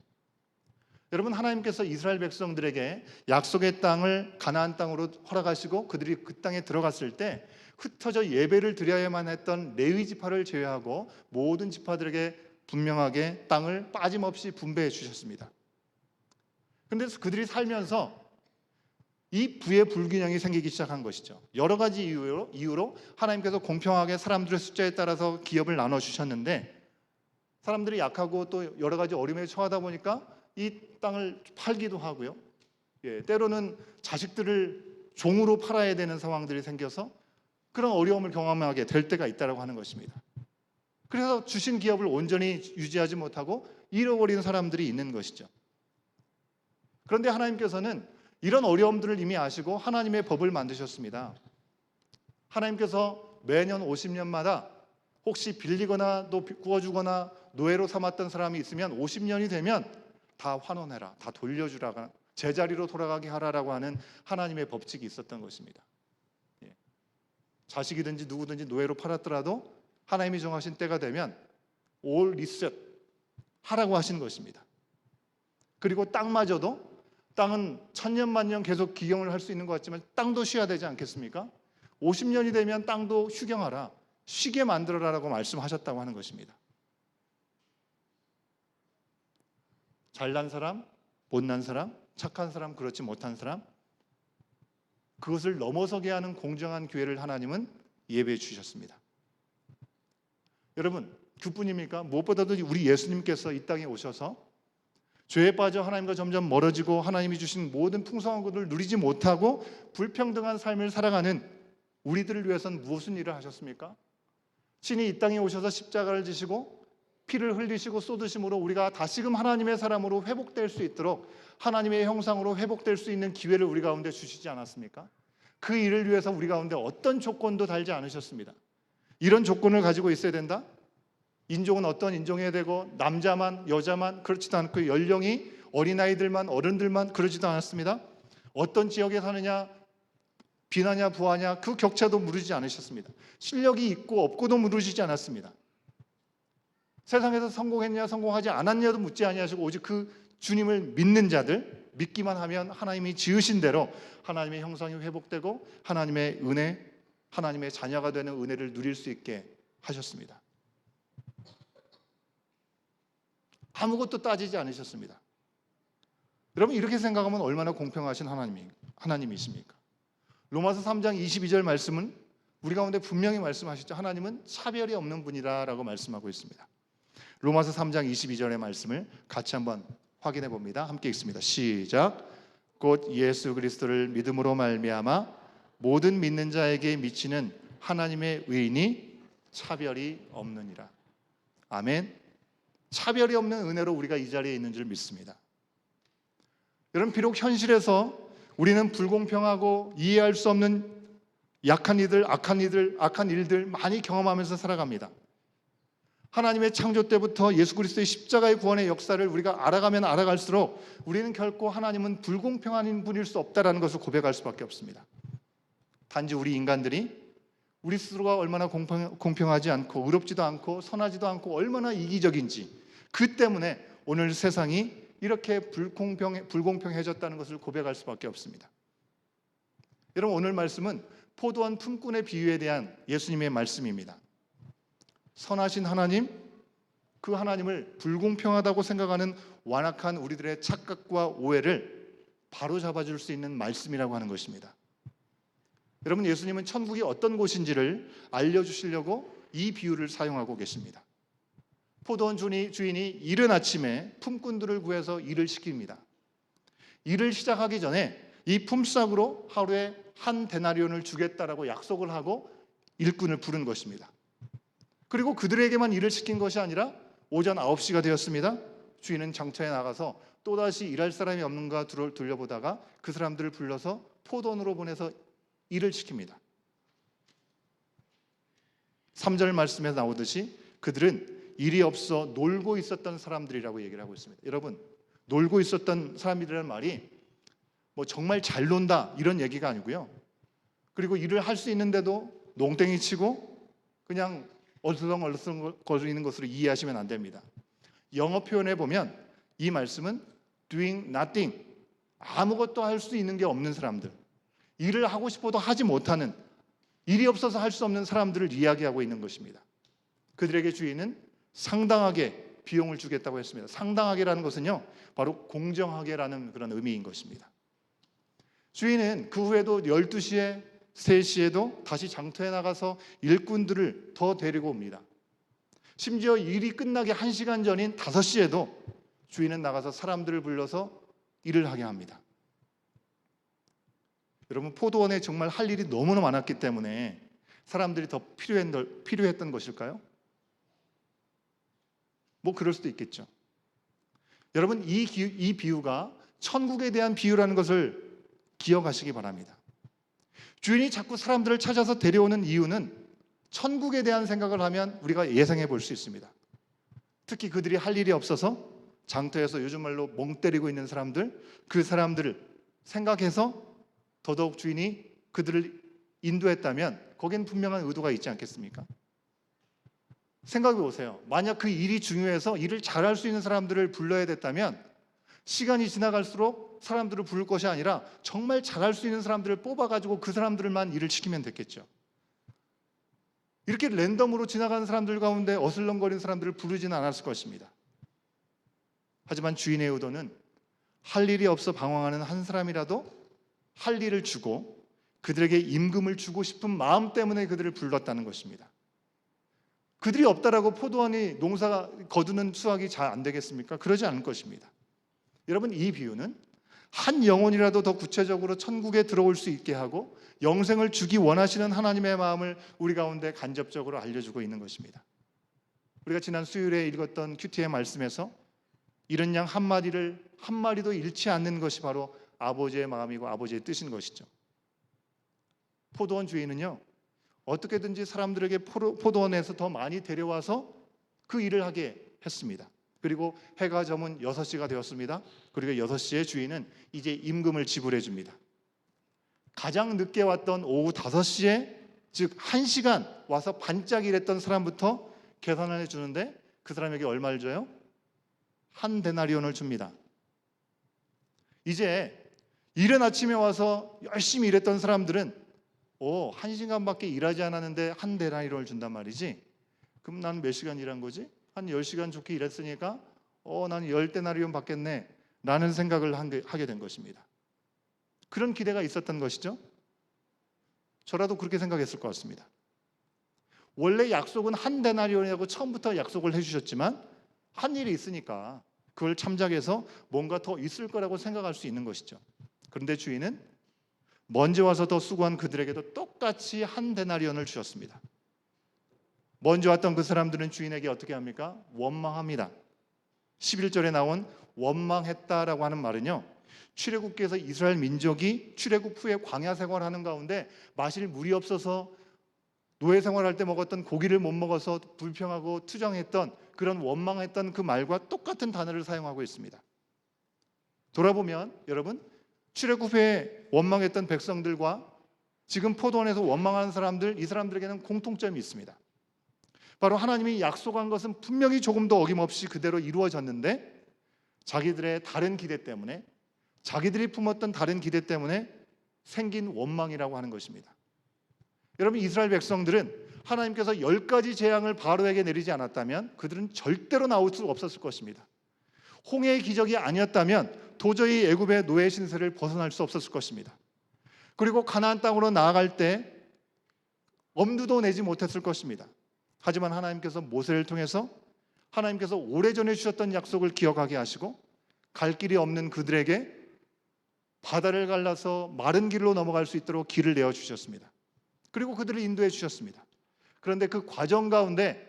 여러분, 하나님께서 이스라엘 백성들에게 약속의 땅을 가나안 땅으로 허락하시고 그들이 그 땅에 들어갔을 때 흩어져 예배를 드려야만 했던 레위 지파를 제외하고 모든 지파들에게 분명하게 땅을 빠짐없이 분배해 주셨습니다. 그런데 그들이 살면서 이 부의 불균형이 생기기 시작한 것이죠. 여러 가지 이유로 하나님께서 공평하게 사람들의 숫자에 따라서 기업을 나눠주셨는데 사람들이 약하고 또 여러 가지 어려움에 처하다 보니까 이 땅을 팔기도 하고요. 때로는 자식들을 종으로 팔아야 되는 상황들이 생겨서 그런 어려움을 경험하게 될 때가 있다고 하는 것입니다. 그래서 주신 기업을 온전히 유지하지 못하고 잃어버리는 사람들이 있는 것이죠. 그런데 하나님께서는 이런 어려움들을 이미 아시고 하나님의 법을 만드셨습니다. 하나님께서 매년 50년마다 혹시 빌리거나 또 구워주거나 노예로 삼았던 사람이 있으면 50년이 되면 다 환원해라, 다 돌려주라, 제자리로 돌아가게 하라라고 하는 하나님의 법칙이 있었던 것입니다. 자식이든지 누구든지 노예로 팔았더라도 하나님이 정하신 때가 되면 올 리셋 하라고 하신 것입니다. 그리고 땅마저도, 땅은 천년만년 계속 기경을 할 수 있는 것 같지만 땅도 쉬어야 되지 않겠습니까? 50년이 되면 땅도 휴경하라, 쉬게 만들어라라고 말씀하셨다고 하는 것입니다. 잘난 사람, 못난 사람, 착한 사람, 그렇지 못한 사람, 그것을 넘어서게 하는 공정한 기회를 하나님은 예배해 주셨습니다. 여러분, 그뿐입니까? 무엇보다도 우리 예수님께서 이 땅에 오셔서 죄에 빠져 하나님과 점점 멀어지고 하나님이 주신 모든 풍성한 것을 누리지 못하고 불평등한 삶을 살아가는 우리들을 위해서는 무슨 일을 하셨습니까? 친히 이 땅에 오셔서 십자가를 지시고 피를 흘리시고 쏟으심으로 우리가 다시금 하나님의 사람으로 회복될 수 있도록 하나님의 형상으로 회복될 수 있는 기회를 우리 가운데 주시지 않았습니까? 그 일을 위해서 우리 가운데 어떤 조건도 달지 않으셨습니다. 이런 조건을 가지고 있어야 된다? 인종은 어떤 인종이어야 되고 남자만 여자만 그렇지도 않고 연령이 어린아이들만 어른들만 그러지도 않았습니다. 어떤 지역에 사느냐, 비나냐 부하냐 그 격차도 물으지 않으셨습니다. 실력이 있고 없고도 물으시지 않았습니다. 세상에서 성공했냐 성공하지 않았냐도 묻지 아니하시고 오직 그 주님을 믿는 자들, 믿기만 하면 하나님이 지으신 대로 하나님의 형상이 회복되고 하나님의 은혜, 하나님의 자녀가 되는 은혜를 누릴 수 있게 하셨습니다. 아무것도 따지지 않으셨습니다. 여러분, 이렇게 생각하면 얼마나 공평하신 하나님이십니까? 로마서 3장 22절 말씀은 우리 가운데 분명히 말씀하시죠. 하나님은 차별이 없는 분이라고 말씀하고 있습니다. 로마서 3장 22절의 말씀을 같이 한번 확인해 봅니다. 함께 읽습니다. 시작. 곧 예수 그리스도를 믿음으로 말미암아 모든 믿는 자에게 미치는 하나님의 의인이 차별이 없느니라. 아멘. 차별이 없는 은혜로 우리가 이 자리에 있는 줄 믿습니다. 여러분, 비록 현실에서 우리는 불공평하고 이해할 수 없는 약한 악한 일들 많이 경험하면서 살아갑니다. 하나님의 창조 때부터 예수 그리스도의 십자가의 구원의 역사를 우리가 알아가면 알아갈수록 우리는 결코 하나님은 불공평한 분일 수 없다라는 것을 고백할 수밖에 없습니다. 단지 우리 인간들이 우리 스스로가 얼마나 공평하지 않고 의롭지도 않고 선하지도 않고 얼마나 이기적인지 그 때문에 오늘 세상이 이렇게 불공평해졌다는 것을 고백할 수밖에 없습니다. 여러분, 오늘 말씀은 포도원 품꾼의 비유에 대한 예수님의 말씀입니다. 선하신 하나님, 그 하나님을 불공평하다고 생각하는 완악한 우리들의 착각과 오해를 바로잡아줄 수 있는 말씀이라고 하는 것입니다. 여러분, 예수님은 천국이 어떤 곳인지를 알려주시려고 이 비유를 사용하고 계십니다. 포도원 주인이 이른 아침에 품꾼들을 구해서 일을 시킵니다. 일을 시작하기 전에 이 품삯으로 하루에 한 데나리온을 주겠다라고 약속을 하고 일꾼을 부른 것입니다. 그리고 그들에게만 일을 시킨 것이 아니라 오전 9시가 되었습니다. 주인은 장터에 나가서 또다시 일할 사람이 없는가 둘러보다가 그 사람들을 불러서 포도원으로 보내서 일을 시킵니다. 3절 말씀에 나오듯이 그들은 일이 없어 놀고 있었던 사람들이라고 얘기를 하고 있습니다. 여러분, 놀고 있었던 사람이라는 말이 뭐 정말 잘 논다 이런 얘기가 아니고요. 그리고 일을 할 수 있는데도 농땡이 치고 그냥 얼렁얼렁거리는 것으로 이해하시면 안 됩니다. 영어 표현에 보면 이 말씀은 doing nothing, 아무것도 할 수 있는 게 없는 사람들, 일을 하고 싶어도 하지 못하는, 일이 없어서 할 수 없는 사람들을 이야기하고 있는 것입니다. 그들에게 주인은 상당하게 비용을 주겠다고 했습니다. 상당하게라는 것은요, 바로 공정하게라는 그런 의미인 것입니다. 주인은 그 후에도 12시에 3시에도 다시 장터에 나가서 일꾼들을 더 데리고 옵니다. 심지어 일이 끝나기 1시간 전인 5시에도 주인은 나가서 사람들을 불러서 일을 하게 합니다. 여러분, 포도원에 정말 할 일이 너무나 많았기 때문에 사람들이 더 필요했던 것일까요? 뭐 그럴 수도 있겠죠. 여러분, 이 비유가 천국에 대한 비유라는 것을 기억하시기 바랍니다. 주인이 자꾸 사람들을 찾아서 데려오는 이유는 천국에 대한 생각을 하면 우리가 예상해 볼 수 있습니다. 특히 그들이 할 일이 없어서 장터에서 요즘 말로 멍 때리고 있는 사람들, 그 사람들을 생각해서 더더욱 주인이 그들을 인도했다면 거기엔 분명한 의도가 있지 않겠습니까? 생각해 보세요. 만약 그 일이 중요해서 일을 잘할 수 있는 사람들을 불러야 됐다면 시간이 지나갈수록 사람들을 부를 것이 아니라 정말 잘할 수 있는 사람들을 뽑아가지고 그 사람들만 일을 시키면 됐겠죠. 이렇게 랜덤으로 지나가는 사람들 가운데 어슬렁거리는 사람들을 부르지는 않았을 것입니다. 하지만 주인의 의도는 할 일이 없어 방황하는 한 사람이라도 할 일을 주고 그들에게 임금을 주고 싶은 마음 때문에 그들을 불렀다는 것입니다. 그들이 없다라고 포도원이 농사가 거두는 수확이 잘 안 되겠습니까? 그러지 않을 것입니다. 여러분, 이 비유는 한 영혼이라도 더 구체적으로 천국에 들어올 수 있게 하고 영생을 주기 원하시는 하나님의 마음을 우리 가운데 간접적으로 알려주고 있는 것입니다. 우리가 지난 수요일에 읽었던 큐티의 말씀에서 이런 양 한 마리도 잃지 않는 것이 바로 아버지의 마음이고 아버지의 뜻인 것이죠. 포도원 주인은요, 어떻게든지 사람들에게 포도원에서 더 많이 데려와서 그 일을 하게 했습니다. 그리고 해가 저문 6시가 되었습니다. 그리고 6시에 주인은 이제 임금을 지불해 줍니다. 가장 늦게 왔던 오후 5시에, 즉 1시간 와서 반짝 일했던 사람부터 계산을 해주는데 그 사람에게 얼마를 줘요? 한 데나리온을 줍니다. 이제 이른 아침에 와서 열심히 일했던 사람들은 1시간밖에 일하지 않았는데 한 데나리온을 준단 말이지. 그럼 나는 몇 시간 일한 거지? 한 10시간 좋게 일했으니까 나는 10데나리온 받겠네 라는 생각을 하게 된 것입니다. 그런 기대가 있었던 것이죠. 저라도 그렇게 생각했을 것 같습니다. 원래 약속은 한 데나리온이라고 처음부터 약속을 해주셨지만 한 일이 있으니까 그걸 참작해서 뭔가 더 있을 거라고 생각할 수 있는 것이죠. 그런데 주인은 먼저 와서 더 수고한 그들에게도 똑같이 한 데나리온을 주셨습니다. 먼저 왔던 그 사람들은 주인에게 어떻게 합니까? 원망합니다. 11절에 나온 원망했다라고 하는 말은요, 출애굽기에서 이스라엘 민족이 출애굽 후에 광야 생활하는 가운데 마실 물이 없어서 노예 생활할 때 먹었던 고기를 못 먹어서 불평하고 투정했던 그런 원망했던 그 말과 똑같은 단어를 사용하고 있습니다. 돌아보면 여러분, 출애굽 후에 원망했던 백성들과 지금 포도원에서 원망하는 사람들, 이 사람들에게는 공통점이 있습니다. 바로 하나님이 약속한 것은 분명히 조금도 어김없이 그대로 이루어졌는데 자기들의 다른 기대 때문에, 자기들이 품었던 다른 기대 때문에 생긴 원망이라고 하는 것입니다. 여러분, 이스라엘 백성들은 하나님께서 10가지 재앙을 바로에게 내리지 않았다면 그들은 절대로 나올 수 없었을 것입니다. 홍해의 기적이 아니었다면 도저히 애굽의 노예 신세를 벗어날 수 없었을 것입니다. 그리고 가나안 땅으로 나아갈 때 엄두도 내지 못했을 것입니다. 하지만 하나님께서 모세를 통해서 하나님께서 오래전에 주셨던 약속을 기억하게 하시고 갈 길이 없는 그들에게 바다를 갈라서 마른 길로 넘어갈 수 있도록 길을 내어주셨습니다. 그리고 그들을 인도해 주셨습니다. 그런데 그 과정 가운데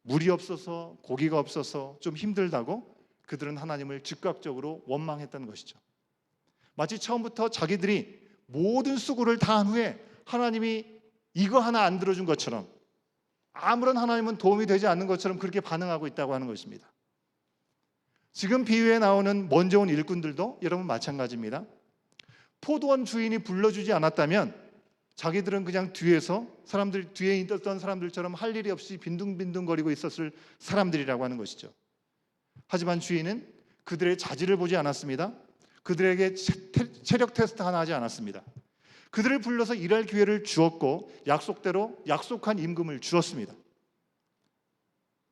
물이 없어서 고기가 없어서 좀 힘들다고 그들은 하나님을 즉각적으로 원망했던 것이죠. 마치 처음부터 자기들이 모든 수고를 다한 후에 하나님이 이거 하나 안 들어준 것처럼 아무런 하나님은 도움이 되지 않는 것처럼 그렇게 반응하고 있다고 하는 것입니다. 지금 비유에 나오는 먼저 온 일꾼들도 여러분 마찬가지입니다. 포도원 주인이 불러주지 않았다면 자기들은 그냥 뒤에서 사람들 뒤에 있었던 사람들처럼 할 일이 없이 빈둥빈둥거리고 있었을 사람들이라고 하는 것이죠. 하지만 주인은 그들의 자질을 보지 않았습니다. 그들에게 체력 테스트 하나 하지 않았습니다. 그들을 불러서 일할 기회를 주었고 약속대로 약속한 임금을 주었습니다.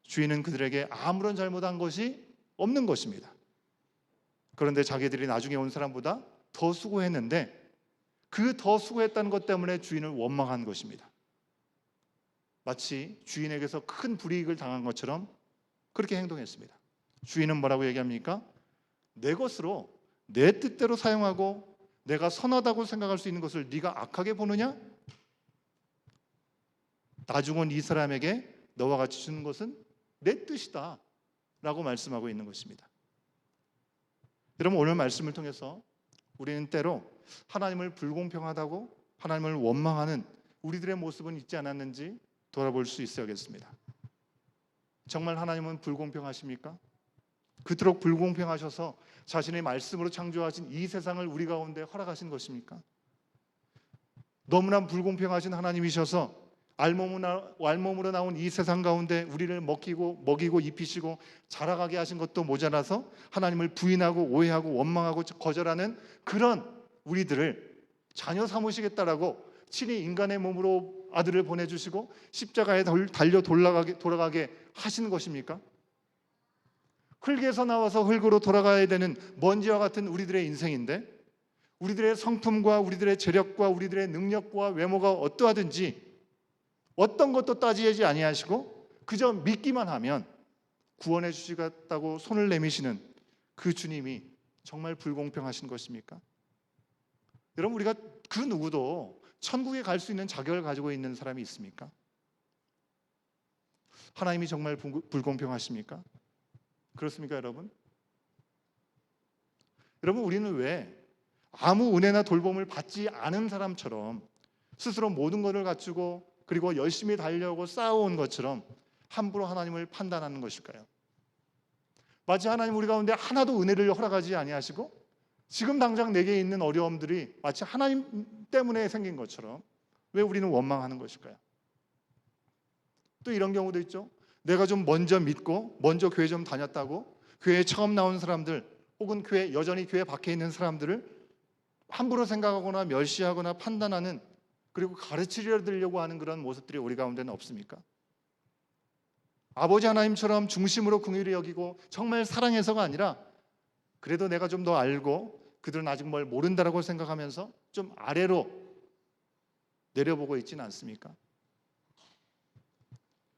주인은 그들에게 아무런 잘못한 것이 없는 것입니다. 그런데 자기들이 나중에 온 사람보다 더 수고했는데 그 더 수고했다는 것 때문에 주인을 원망한 것입니다. 마치 주인에게서 큰 불이익을 당한 것처럼 그렇게 행동했습니다. 주인은 뭐라고 얘기합니까? 내 것으로 내 뜻대로 사용하고 내가 선하다고 생각할 수 있는 것을 네가 악하게 보느냐? 나중 온 이 사람에게 너와 같이 주는 것은 내 뜻이다 라고 말씀하고 있는 것입니다. 여러분, 오늘 말씀을 통해서 우리는 때로 하나님을 불공평하다고 하나님을 원망하는 우리들의 모습은 있지 않았는지 돌아볼 수 있어야겠습니다. 정말 하나님은 불공평하십니까? 그토록 불공평하셔서 자신의 말씀으로 창조하신 이 세상을 우리 가운데 허락하신 것입니까? 너무나 불공평하신 하나님이셔서 알몸으로 나온 이 세상 가운데 우리를 먹이고 입히시고 자라가게 하신 것도 모자라서 하나님을 부인하고 오해하고 원망하고 거절하는 그런 우리들을 자녀 삼으시겠다라고 친히 인간의 몸으로 아들을 보내주시고 십자가에 달려 돌아가게 하신 것입니까? 흙에서 나와서 흙으로 돌아가야 되는 먼지와 같은 우리들의 인생인데 우리들의 성품과 우리들의 재력과 우리들의 능력과 외모가 어떠하든지 어떤 것도 따지지 아니하시고 그저 믿기만 하면 구원해 주시겠다고 손을 내미시는 그 주님이 정말 불공평하신 것입니까? 여러분, 우리가 그 누구도 천국에 갈 수 있는 자격을 가지고 있는 사람이 있습니까? 하나님이 정말 불공평하십니까? 그렇습니까, 여러분? 여러분, 우리는 왜 아무 은혜나 돌봄을 받지 않은 사람처럼 스스로 모든 것을 갖추고 그리고 열심히 달려오고 쌓아온 것처럼 함부로 하나님을 판단하는 것일까요? 마치 하나님 우리 가운데 하나도 은혜를 허락하지 아니하시고 지금 당장 내게 있는 어려움들이 마치 하나님 때문에 생긴 것처럼 왜 우리는 원망하는 것일까요? 또 이런 경우도 있죠. 내가 좀 먼저 믿고 먼저 교회 좀 다녔다고 교회에 처음 나온 사람들 혹은 여전히 교회 밖에 있는 사람들을 함부로 생각하거나 멸시하거나 판단하는 그리고 가르치려고 하는 그런 모습들이 우리 가운데는 없습니까? 아버지 하나님처럼 중심으로 긍휼히 여기고 정말 사랑해서가 아니라 그래도 내가 좀 더 알고 그들은 아직 뭘 모른다라고 생각하면서 좀 아래로 내려보고 있지는 않습니까?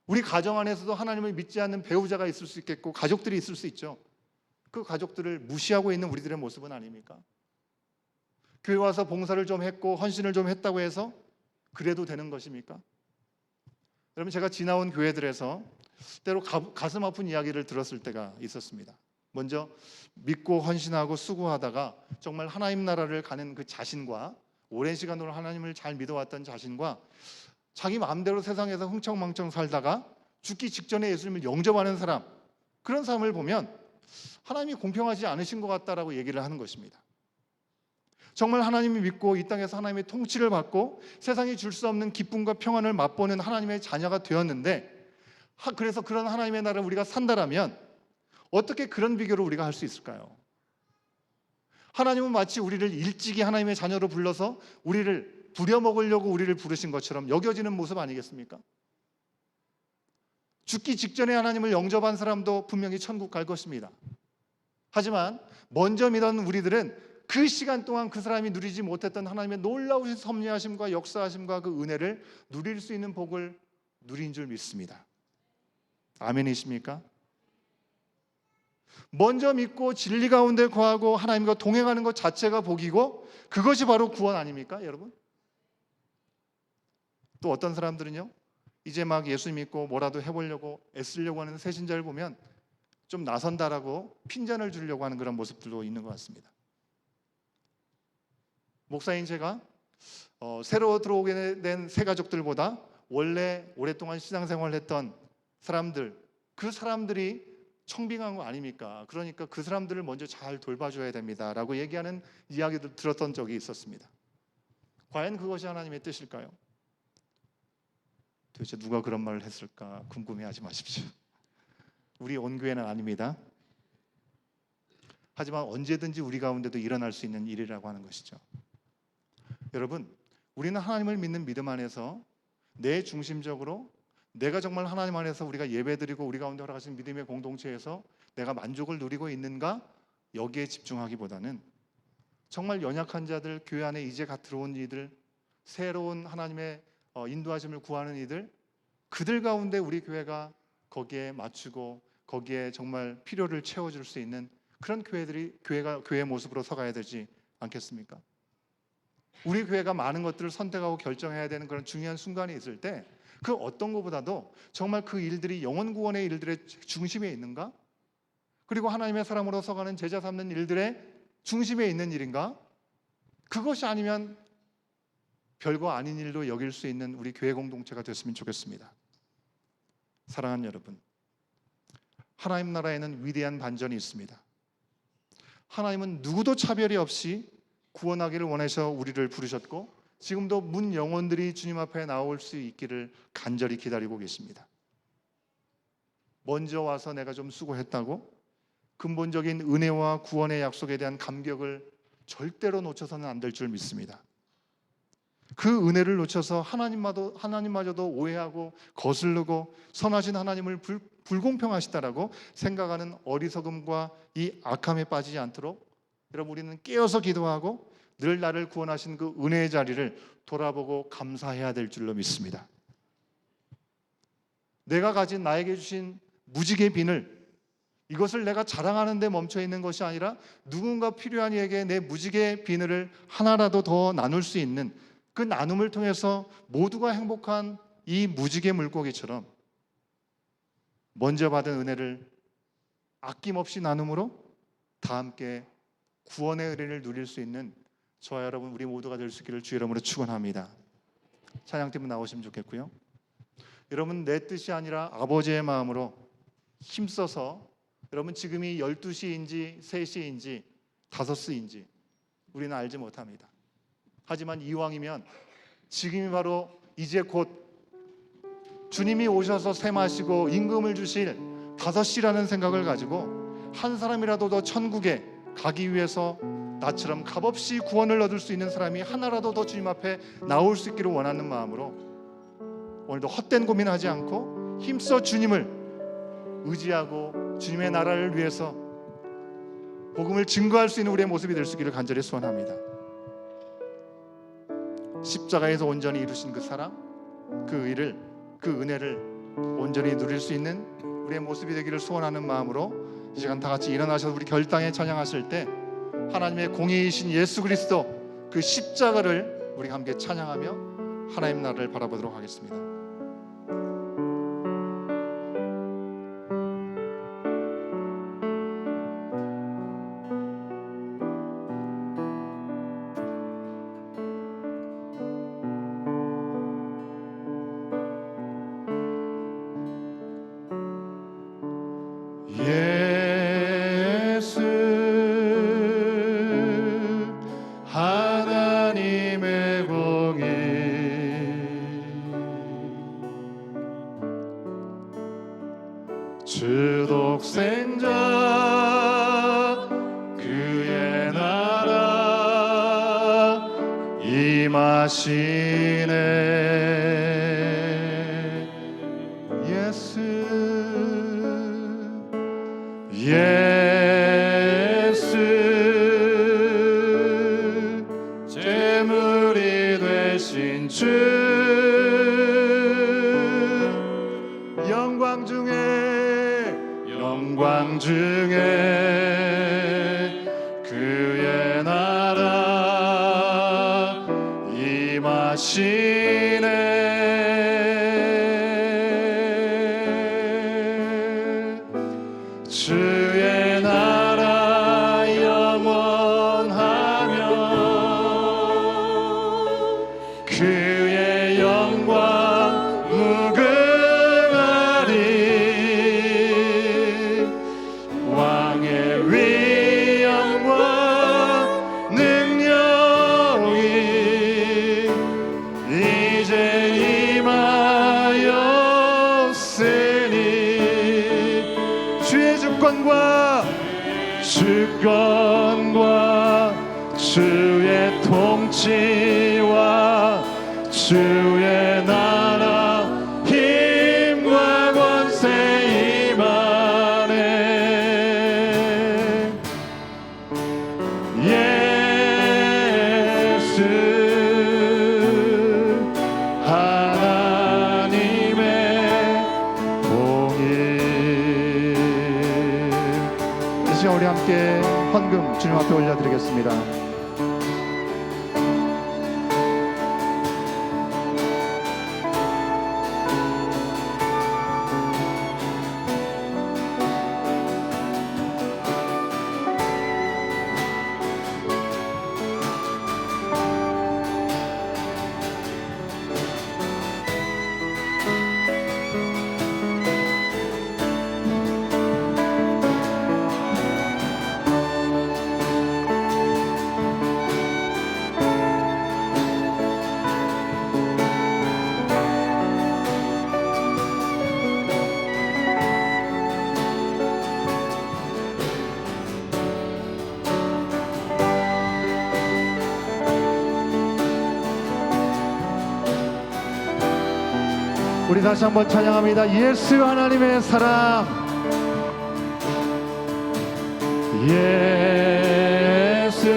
우리 가정 안에서도 하나님을 믿지 않는 배우자가 있을 수 있겠고 가족들이 있을 수 있죠. 그 가족들을 무시하고 있는 우리들의 모습은 아닙니까? 교회 와서 봉사를 좀 했고 헌신을 좀 했다고 해서 그래도 되는 것입니까? 여러분, 제가 지나온 교회들에서 때로 가슴 아픈 이야기를 들었을 때가 있었습니다. 먼저 믿고 헌신하고 수고하다가 정말 하나님 나라를 가는 그 자신과 오랜 시간으로 하나님을 잘 믿어왔던 자신과 자기 마음대로 세상에서 흥청망청 살다가 죽기 직전에 예수님을 영접하는 사람, 그런 사람을 보면 하나님이 공평하지 않으신 것 같다라고 얘기를 하는 것입니다. 정말 하나님을 믿고 이 땅에서 하나님의 통치를 받고 세상이 줄 수 없는 기쁨과 평안을 맛보는 하나님의 자녀가 되었는데 그래서 그런 하나님의 나라를 우리가 산다라면 어떻게 그런 비교를 우리가 할 수 있을까요? 하나님은 마치 우리를 일찍이 하나님의 자녀로 불러서 우리를 부려먹으려고 우리를 부르신 것처럼 여겨지는 모습 아니겠습니까? 죽기 직전에 하나님을 영접한 사람도 분명히 천국 갈 것입니다. 하지만 먼저 믿었던 우리들은 그 시간 동안 그 사람이 누리지 못했던 하나님의 놀라우신 섭리하심과 역사하심과 그 은혜를 누릴 수 있는 복을 누린 줄 믿습니다. 아멘이십니까? 먼저 믿고 진리 가운데 거하고 하나님과 동행하는 것 자체가 복이고 그것이 바로 구원 아닙니까, 여러분? 또 어떤 사람들은요, 이제 막 예수 믿고 뭐라도 해보려고 애쓰려고 하는 새신자를 보면 좀 나선다라고 핀잔을 주려고 하는 그런 모습들도 있는 것 같습니다. 목사인 제가 새로 들어오게 된 새 가족들보다 원래 오랫동안 신앙생활을 했던 사람들, 그 사람들이 청빙한 거 아닙니까? 그러니까 그 사람들을 먼저 잘 돌봐줘야 됩니다라고 얘기하는 이야기도 들었던 적이 있었습니다. 과연 그것이 하나님의 뜻일까요? 도대체 누가 그런 말을 했을까 궁금해하지 마십시오. 우리 온교회는 아닙니다. 하지만 언제든지 우리 가운데도 일어날 수 있는 일이라고 하는 것이죠. 여러분, 우리는 하나님을 믿는 믿음 안에서 내 중심적으로 내가 정말 하나님 안에서 우리가 예배드리고 우리 가운데 허락하신 믿음의 공동체에서 내가 만족을 누리고 있는가, 여기에 집중하기보다는 정말 연약한 자들, 교회 안에 이제 갓 들어온 이들, 새로운 하나님의 인도하심을 구하는 이들, 그들 가운데 우리 교회가 거기에 맞추고 거기에 정말 필요를 채워줄 수 있는 그런 교회의 모습으로 서가야 되지 않겠습니까? 우리 교회가 많은 것들을 선택하고 결정해야 되는 그런 중요한 순간이 있을 때 그 어떤 것보다도 정말 그 일들이 영혼 구원의 일들의 중심에 있는가? 그리고 하나님의 사람으로 서가는 제자 삼는 일들의 중심에 있는 일인가? 그것이 아니면 별거 아닌 일로 여길 수 있는 우리 교회 공동체가 됐으면 좋겠습니다. 사랑하는 여러분, 하나님 나라에는 위대한 반전이 있습니다. 하나님은 누구도 차별이 없이 구원하기를 원해서 우리를 부르셨고 지금도 문 영혼들이 주님 앞에 나올 수 있기를 간절히 기다리고 계십니다. 먼저 와서 내가 좀 수고했다고 근본적인 은혜와 구원의 약속에 대한 감격을 절대로 놓쳐서는 안 될 줄 믿습니다. 그 은혜를 놓쳐서 하나님마저도 오해하고 거스르고 선하신 하나님을 불공평하시다라고 생각하는 어리석음과 이 악함에 빠지지 않도록 여러분, 우리는 깨어서 기도하고 늘 나를 구원하신 그 은혜의 자리를 돌아보고 감사해야 될 줄로 믿습니다. 내가 가진 나에게 주신 무지개 비늘, 이것을 내가 자랑하는 데 멈춰 있는 것이 아니라 누군가 필요한 이에게 내 무지개 비늘을 하나라도 더 나눌 수 있는 그 나눔을 통해서 모두가 행복한 이 무지개 물고기처럼 먼저 받은 은혜를 아낌없이 나눔으로 다 함께 구원의 은혜를 누릴 수 있는 저와 여러분 우리 모두가 될 수 있기를 주의 이름으로 축원합니다. 찬양팀은 나오시면 좋겠고요. 여러분, 내 뜻이 아니라 아버지의 마음으로 힘써서 여러분 지금이 12시인지 3시인지 5시인지 우리는 알지 못합니다. 하지만 이왕이면 지금이 바로 이제 곧 주님이 오셔서 샘하시고 임금을 주실 5시라는 생각을 가지고 한 사람이라도 더 천국에 가기 위해서 나처럼 값없이 구원을 얻을 수 있는 사람이 하나라도 더 주님 앞에 나올 수 있기를 원하는 마음으로 오늘도 헛된 고민하지 않고 힘써 주님을 의지하고 주님의 나라를 위해서 복음을 증거할 수 있는 우리의 모습이 될 수 있기를 간절히 소원합니다. 십자가에서 온전히 이루신 그 사랑, 그 의를, 그 은혜를 온전히 누릴 수 있는 우리의 모습이 되기를 소원하는 마음으로 이 시간 다 같이 일어나셔서 우리 결당에 찬양하실 때 하나님의 공의이신 예수 그리스도 그 십자가를 우리가 함께 찬양하며 하나님 나라를 바라보도록 하겠습니다. 예수 하나님의 공의 주 독생자 그의 나라 임하시네. 예수 제물이 되신 주 영광 중에 그의 나라 임하시네. 주의 나라 영원하며 그의 영광 주권과 주의 통치와 주의 나라 힘과 권세 임하네. 예수 하나님의 복임. 이 시간 우리 함께 헌금 주님 앞에 올려드리겠습니다. 우리 다시 한번 찬양합니다. 예수 하나님의 사랑. 예수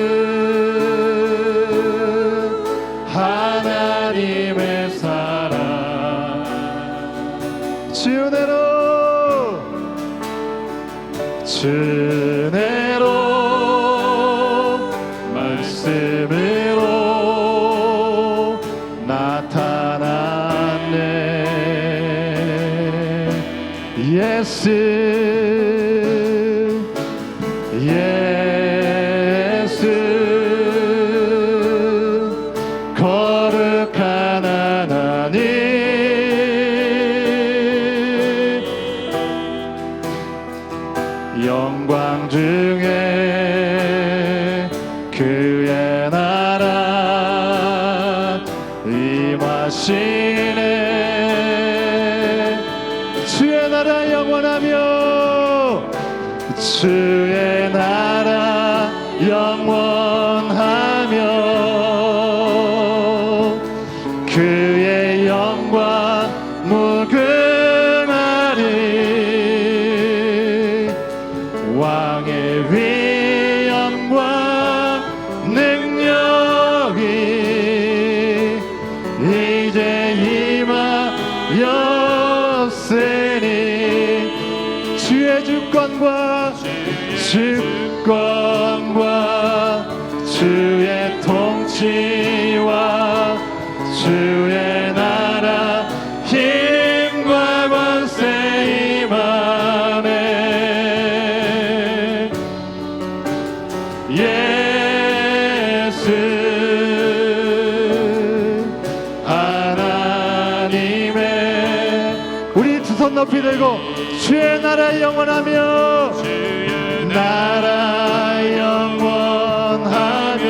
하나님의 사랑. 주 은혜로 주 은혜로 말씀으로 나타났네. 예수 예수 거룩한 하나님 영광 중에 그의 나라 임하시네. 주의 나라 영원하며 주의 나라 영원하며 그의 영광 무궁하리. 왕의 위엄과 능력이 이제 임하였으니 주의 주권과 주의 통치와 주의 나라 힘과 권세 임하네. 예수 하나님의 우리 두 손 높이 들고 주의 나라 영원하며 주의 나라 영원하며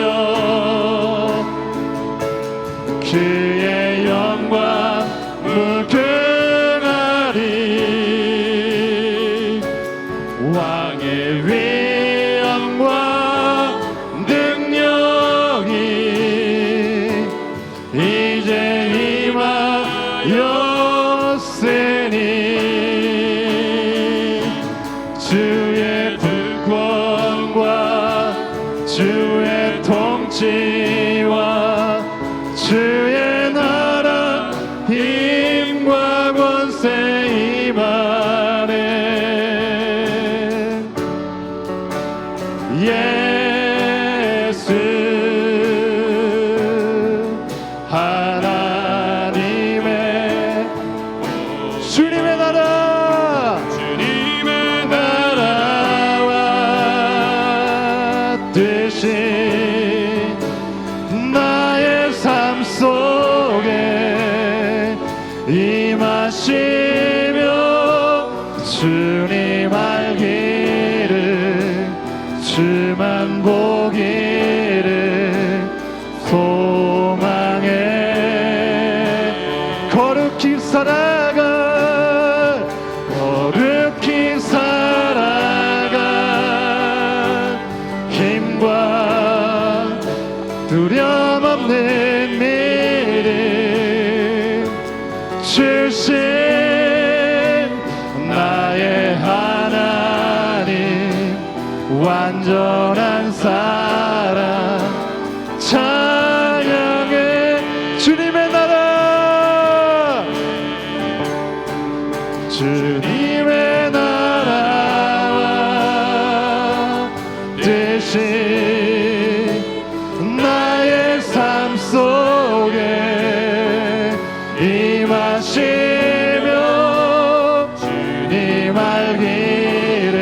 그의 영광 무궁하리. 왕의 위엄과 능력이 이제 임하였으니 주의 주권과 주의 통치와 주의 나라 힘과 권세 임하네. 예수 하나님의 주님의 나라 주님의 나라와 뜻이 나의 삶 속에 임하시며 주님 알기를 주만 보기를 소망해. 거룩히 살아가 주신 나의 하나님 완전한 사랑 찬양해 주님의 나라 주님의 나라와 뜻이 나의 삶 속에 임하시며 주님 알기를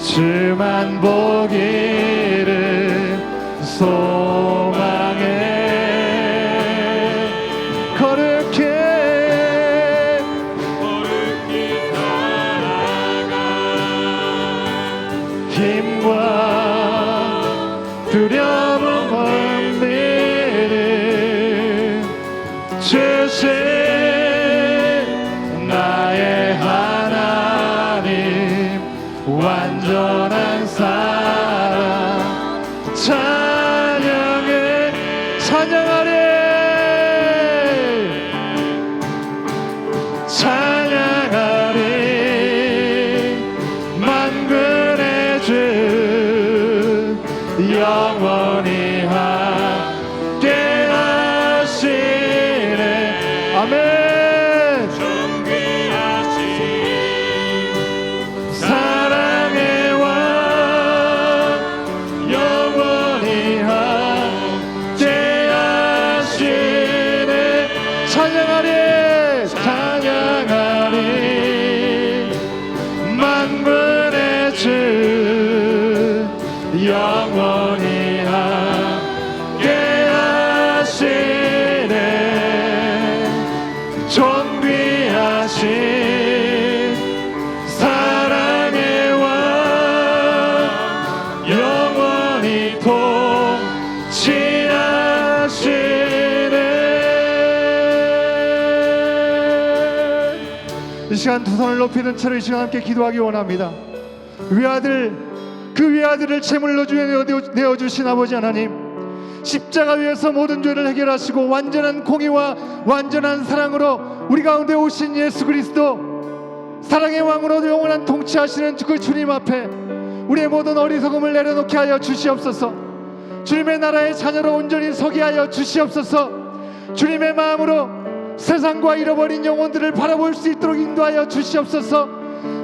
주만 보기를 소망해 거룩히 힘과 두려움 없는 주신 나의 하나님 완전한 사랑 찬양해 찬양하리 찬양하리 만군의 주 영원히 함께 하시네 아멘 존귀하신 사랑의 왕 영원히 함께 하시네 찬양하리 찬양하리 만군의 주 영원히 함께 하시네 존귀하신 사랑의 왕 영원히 통치하시네 이 시간 두 손을 높이는 채로 이 시간 함께 기도하기 원합니다. 그 위아들을 제물로 내어주신 아버지 하나님 십자가 위에서 모든 죄를 해결하시고 완전한 공의와 완전한 사랑으로 우리 가운데 오신 예수 그리스도 사랑의 왕으로 영원한 통치하시는 그 주님 앞에 우리의 모든 어리석음을 내려놓게 하여 주시옵소서. 주님의 나라의 자녀로 온전히 서게 하여 주시옵소서. 주님의 마음으로 세상과 잃어버린 영혼들을 바라볼 수 있도록 인도하여 주시옵소서.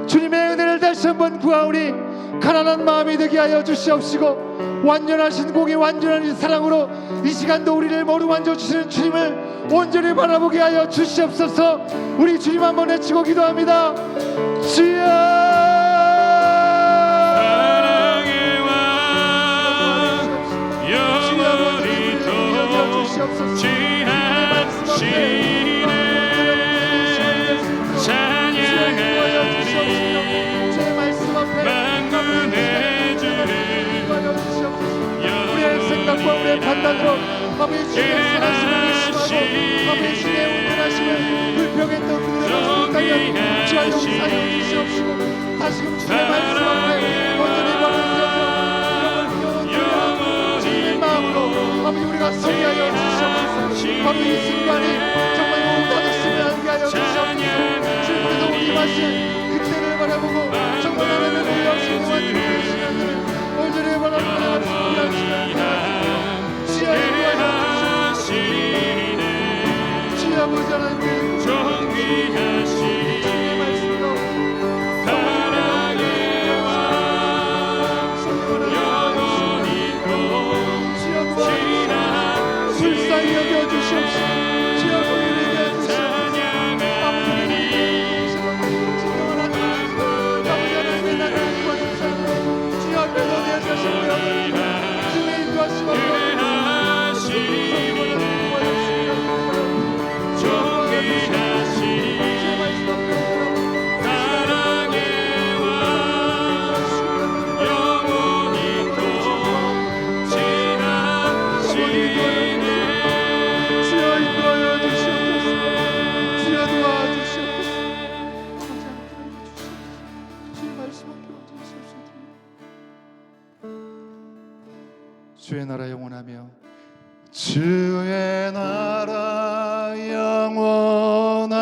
주님의 은혜를 다시 한번 구하오니 가난한 마음이 되게 하여 주시옵시고 완전하신 공의 완전한 사랑으로 이 시간도 우리를 머리만져 주시는 주님을 온전히 바라보게 하여 주시옵소서. 우리 주님 한번 외치고 기도합니다. 주여 사랑의 왕 영원히 통치하시네 우리의 판단으로 아버지 주님의 선하심을 의심하고 아버지 주님의 온전하심을 불평에 또 그대로 주여 용서하여 주시옵시고 다시금 주의 말씀 앞에 온전히 버려주셔서 주님의 마음으로 아버지 우리가 서게 하여 주시옵소서. 아버지 이 순간이 정말 몸 닫으시면 하게 하여 주시옵소서. 주님께서 우리 마신 그때를 바라보고 정말 하나님의 놀라우신 완전히 시간들을 온전히 바라보고 아버지 하나님께 존귀하신 주님의 말씀으로 사랑의 왕 영원히 통치하시네 불쌍히 여겨주시옵소서. 주여 거기를 여겨주시옵소서. 아버지 하나님의 나라를 구하옵소서. 주여 앞에서 내 자신을 여겨주시옵소서. 주의 인도하심을 주의 나라 영원하며 주의 나라 영원하며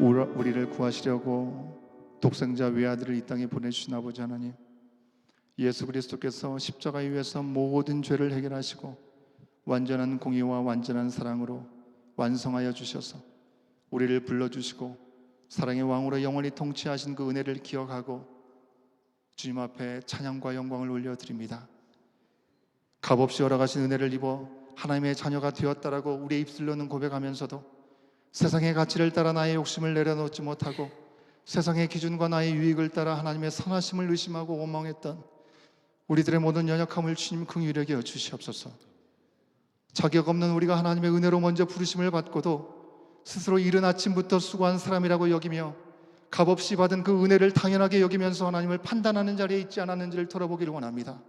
우리를 구하시려고 독생자 외아들을 이 땅에 보내주신 아버지 하나님, 예수 그리스도께서 십자가 위에서 모든 죄를 해결하시고 완전한 공의와 완전한 사랑으로 완성하여 주셔서 우리를 불러주시고 사랑의 왕으로 영원히 통치하신 그 은혜를 기억하고 주님 앞에 찬양과 영광을 올려드립니다. 값없이 열어가신 은혜를 입어 하나님의 자녀가 되었다라고 우리의 입술로는 고백하면서도 세상의 가치를 따라 나의 욕심을 내려놓지 못하고 세상의 기준과 나의 유익을 따라 하나님의 선하심을 의심하고 원망했던 우리들의 모든 연약함을 주님 긍휼히 여겨 주시옵소서. 자격 없는 우리가 하나님의 은혜로 먼저 부르심을 받고도 스스로 이른 아침부터 수고한 사람이라고 여기며 값없이 받은 그 은혜를 당연하게 여기면서 하나님을 판단하는 자리에 있지 않았는지를 돌아보기를 원합니다.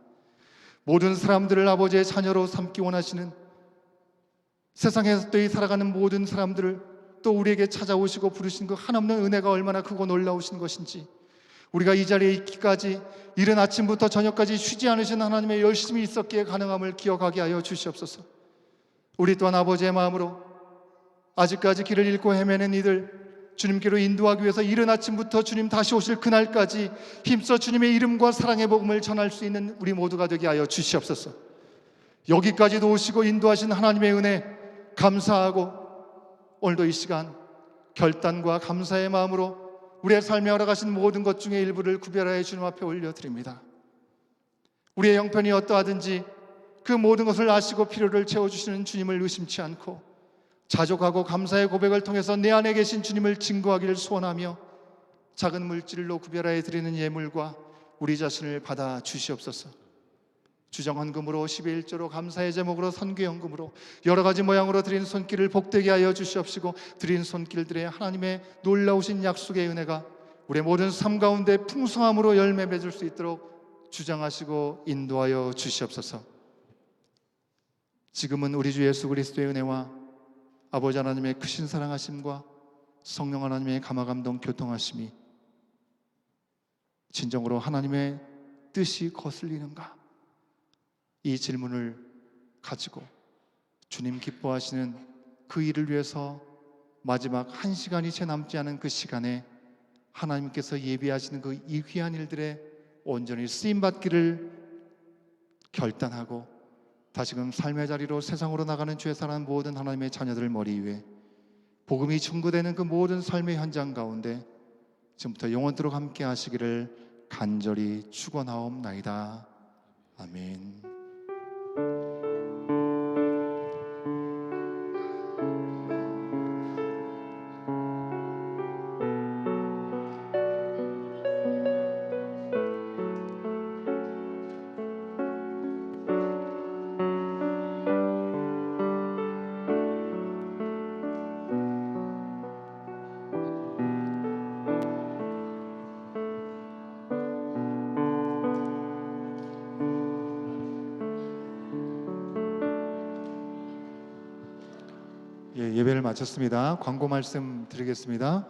모든 사람들을 아버지의 자녀로 삼기 원하시는, 세상에서 또 살아가는 모든 사람들을 또 우리에게 찾아오시고 부르신 그 한없는 은혜가 얼마나 크고 놀라우신 것인지, 우리가 이 자리에 있기까지 이른 아침부터 저녁까지 쉬지 않으신 하나님의 열심이 있었기에 가능함을 기억하게 하여 주시옵소서. 우리 또한 아버지의 마음으로 아직까지 길을 잃고 헤매는 이들 주님께로 인도하기 위해서 이른 아침부터 주님 다시 오실 그날까지 힘써 주님의 이름과 사랑의 복음을 전할 수 있는 우리 모두가 되게 하여 주시옵소서. 여기까지도 오시고 인도하신 하나님의 은혜 감사하고, 오늘도 이 시간 결단과 감사의 마음으로 우리의 삶에 허락하신 모든 것 중에 일부를 구별하여 주님 앞에 올려드립니다. 우리의 형편이 어떠하든지 그 모든 것을 아시고 필요를 채워주시는 주님을 의심치 않고 자족하고 감사의 고백을 통해서 내 안에 계신 주님을 증거하기를 소원하며 작은 물질로 구별하여 드리는 예물과 우리 자신을 받아 주시옵소서. 주정헌금으로 11조로 감사의 제목으로 선교연금으로 여러 가지 모양으로 드린 손길을 복되게 하여 주시옵시고, 드린 손길들의 하나님의 놀라우신 약속의 은혜가 우리의 모든 삶 가운데 풍성함으로 열매 맺을 수 있도록 주장하시고 인도하여 주시옵소서. 지금은 우리 주 예수 그리스도의 은혜와 아버지 하나님의 크신 사랑하심과 성령 하나님의 감화감동 교통하심이 진정으로 하나님의 뜻이 거슬리는가, 이 질문을 가지고 주님 기뻐하시는 그 일을 위해서 마지막 한 시간이 채 남지 않은 그 시간에 하나님께서 예비하시는 그 이 귀한 일들에 온전히 쓰임받기를 결단하고 다시금 삶의 자리로 세상으로 나가는 주에 사는 모든 하나님의 자녀들 머리 위에 복음이 증거되는 그 모든 삶의 현장 가운데 지금부터 영원토록 함께 하시기를 간절히 축원하옵나이다. 아멘. 예배를 마쳤습니다. 광고 말씀 드리겠습니다.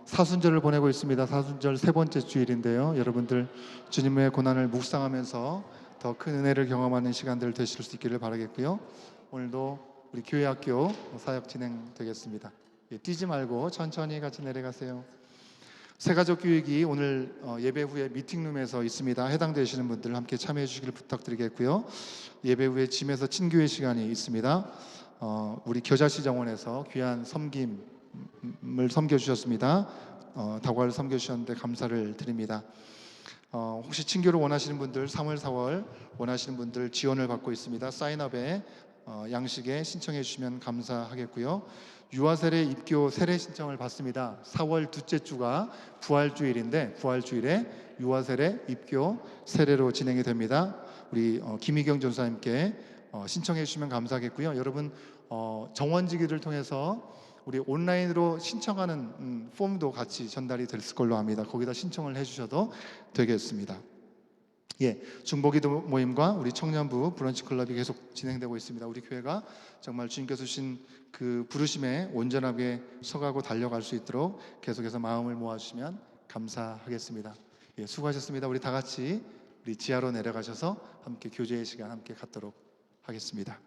사순절을 보내고 있습니다. 사순절 세 번째 주일인데요. 여러분들 주님의 고난을 묵상하면서 더 큰 은혜를 경험하는 시간들 되실 수 있기를 바라겠고요. 오늘도 우리 교회 학교 사역 진행되겠습니다. 뛰지 말고 천천히 같이 내려가세요. 새가족 교육이 오늘 예배 후에 미팅룸에서 있습니다. 해당되시는 분들 함께 참여해 주시기를 부탁드리겠고요. 예배 후에 짐에서 친교회 시간이 있습니다. 우리 겨자씨 정원에서 귀한 섬김을 섬겨주셨습니다. 다과를 섬겨주셨는데 감사를 드립니다. 혹시 친교를 원하시는 분들 3월 4월 원하시는 분들 지원을 받고 있습니다. 사인업에 양식에 신청해 주시면 감사하겠고요. 유아세례 입교 세례 신청을 받습니다. 4월 둘째 주가 부활주일인데 부활주일에 유아세례 입교 세례로 진행이 됩니다. 우리 김희경 전사님께 신청해 주시면 감사하겠고요. 여러분 정원지기를 통해서 우리 온라인으로 신청하는 폼도 같이 전달이 됐을 걸로 압니다. 거기다 신청을 해주셔도 되겠습니다. 중보기도 모임과 우리 청년부 브런치 클럽이 계속 진행되고 있습니다. 우리 교회가 정말 주님께서 주신 그 부르심에 온전하게 서가고 달려갈 수 있도록 계속해서 마음을 모아주시면 감사하겠습니다. 수고하셨습니다. 우리 다 같이 우리 지하로 내려가셔서 함께 교제의 시간 함께 갖도록 하겠습니다.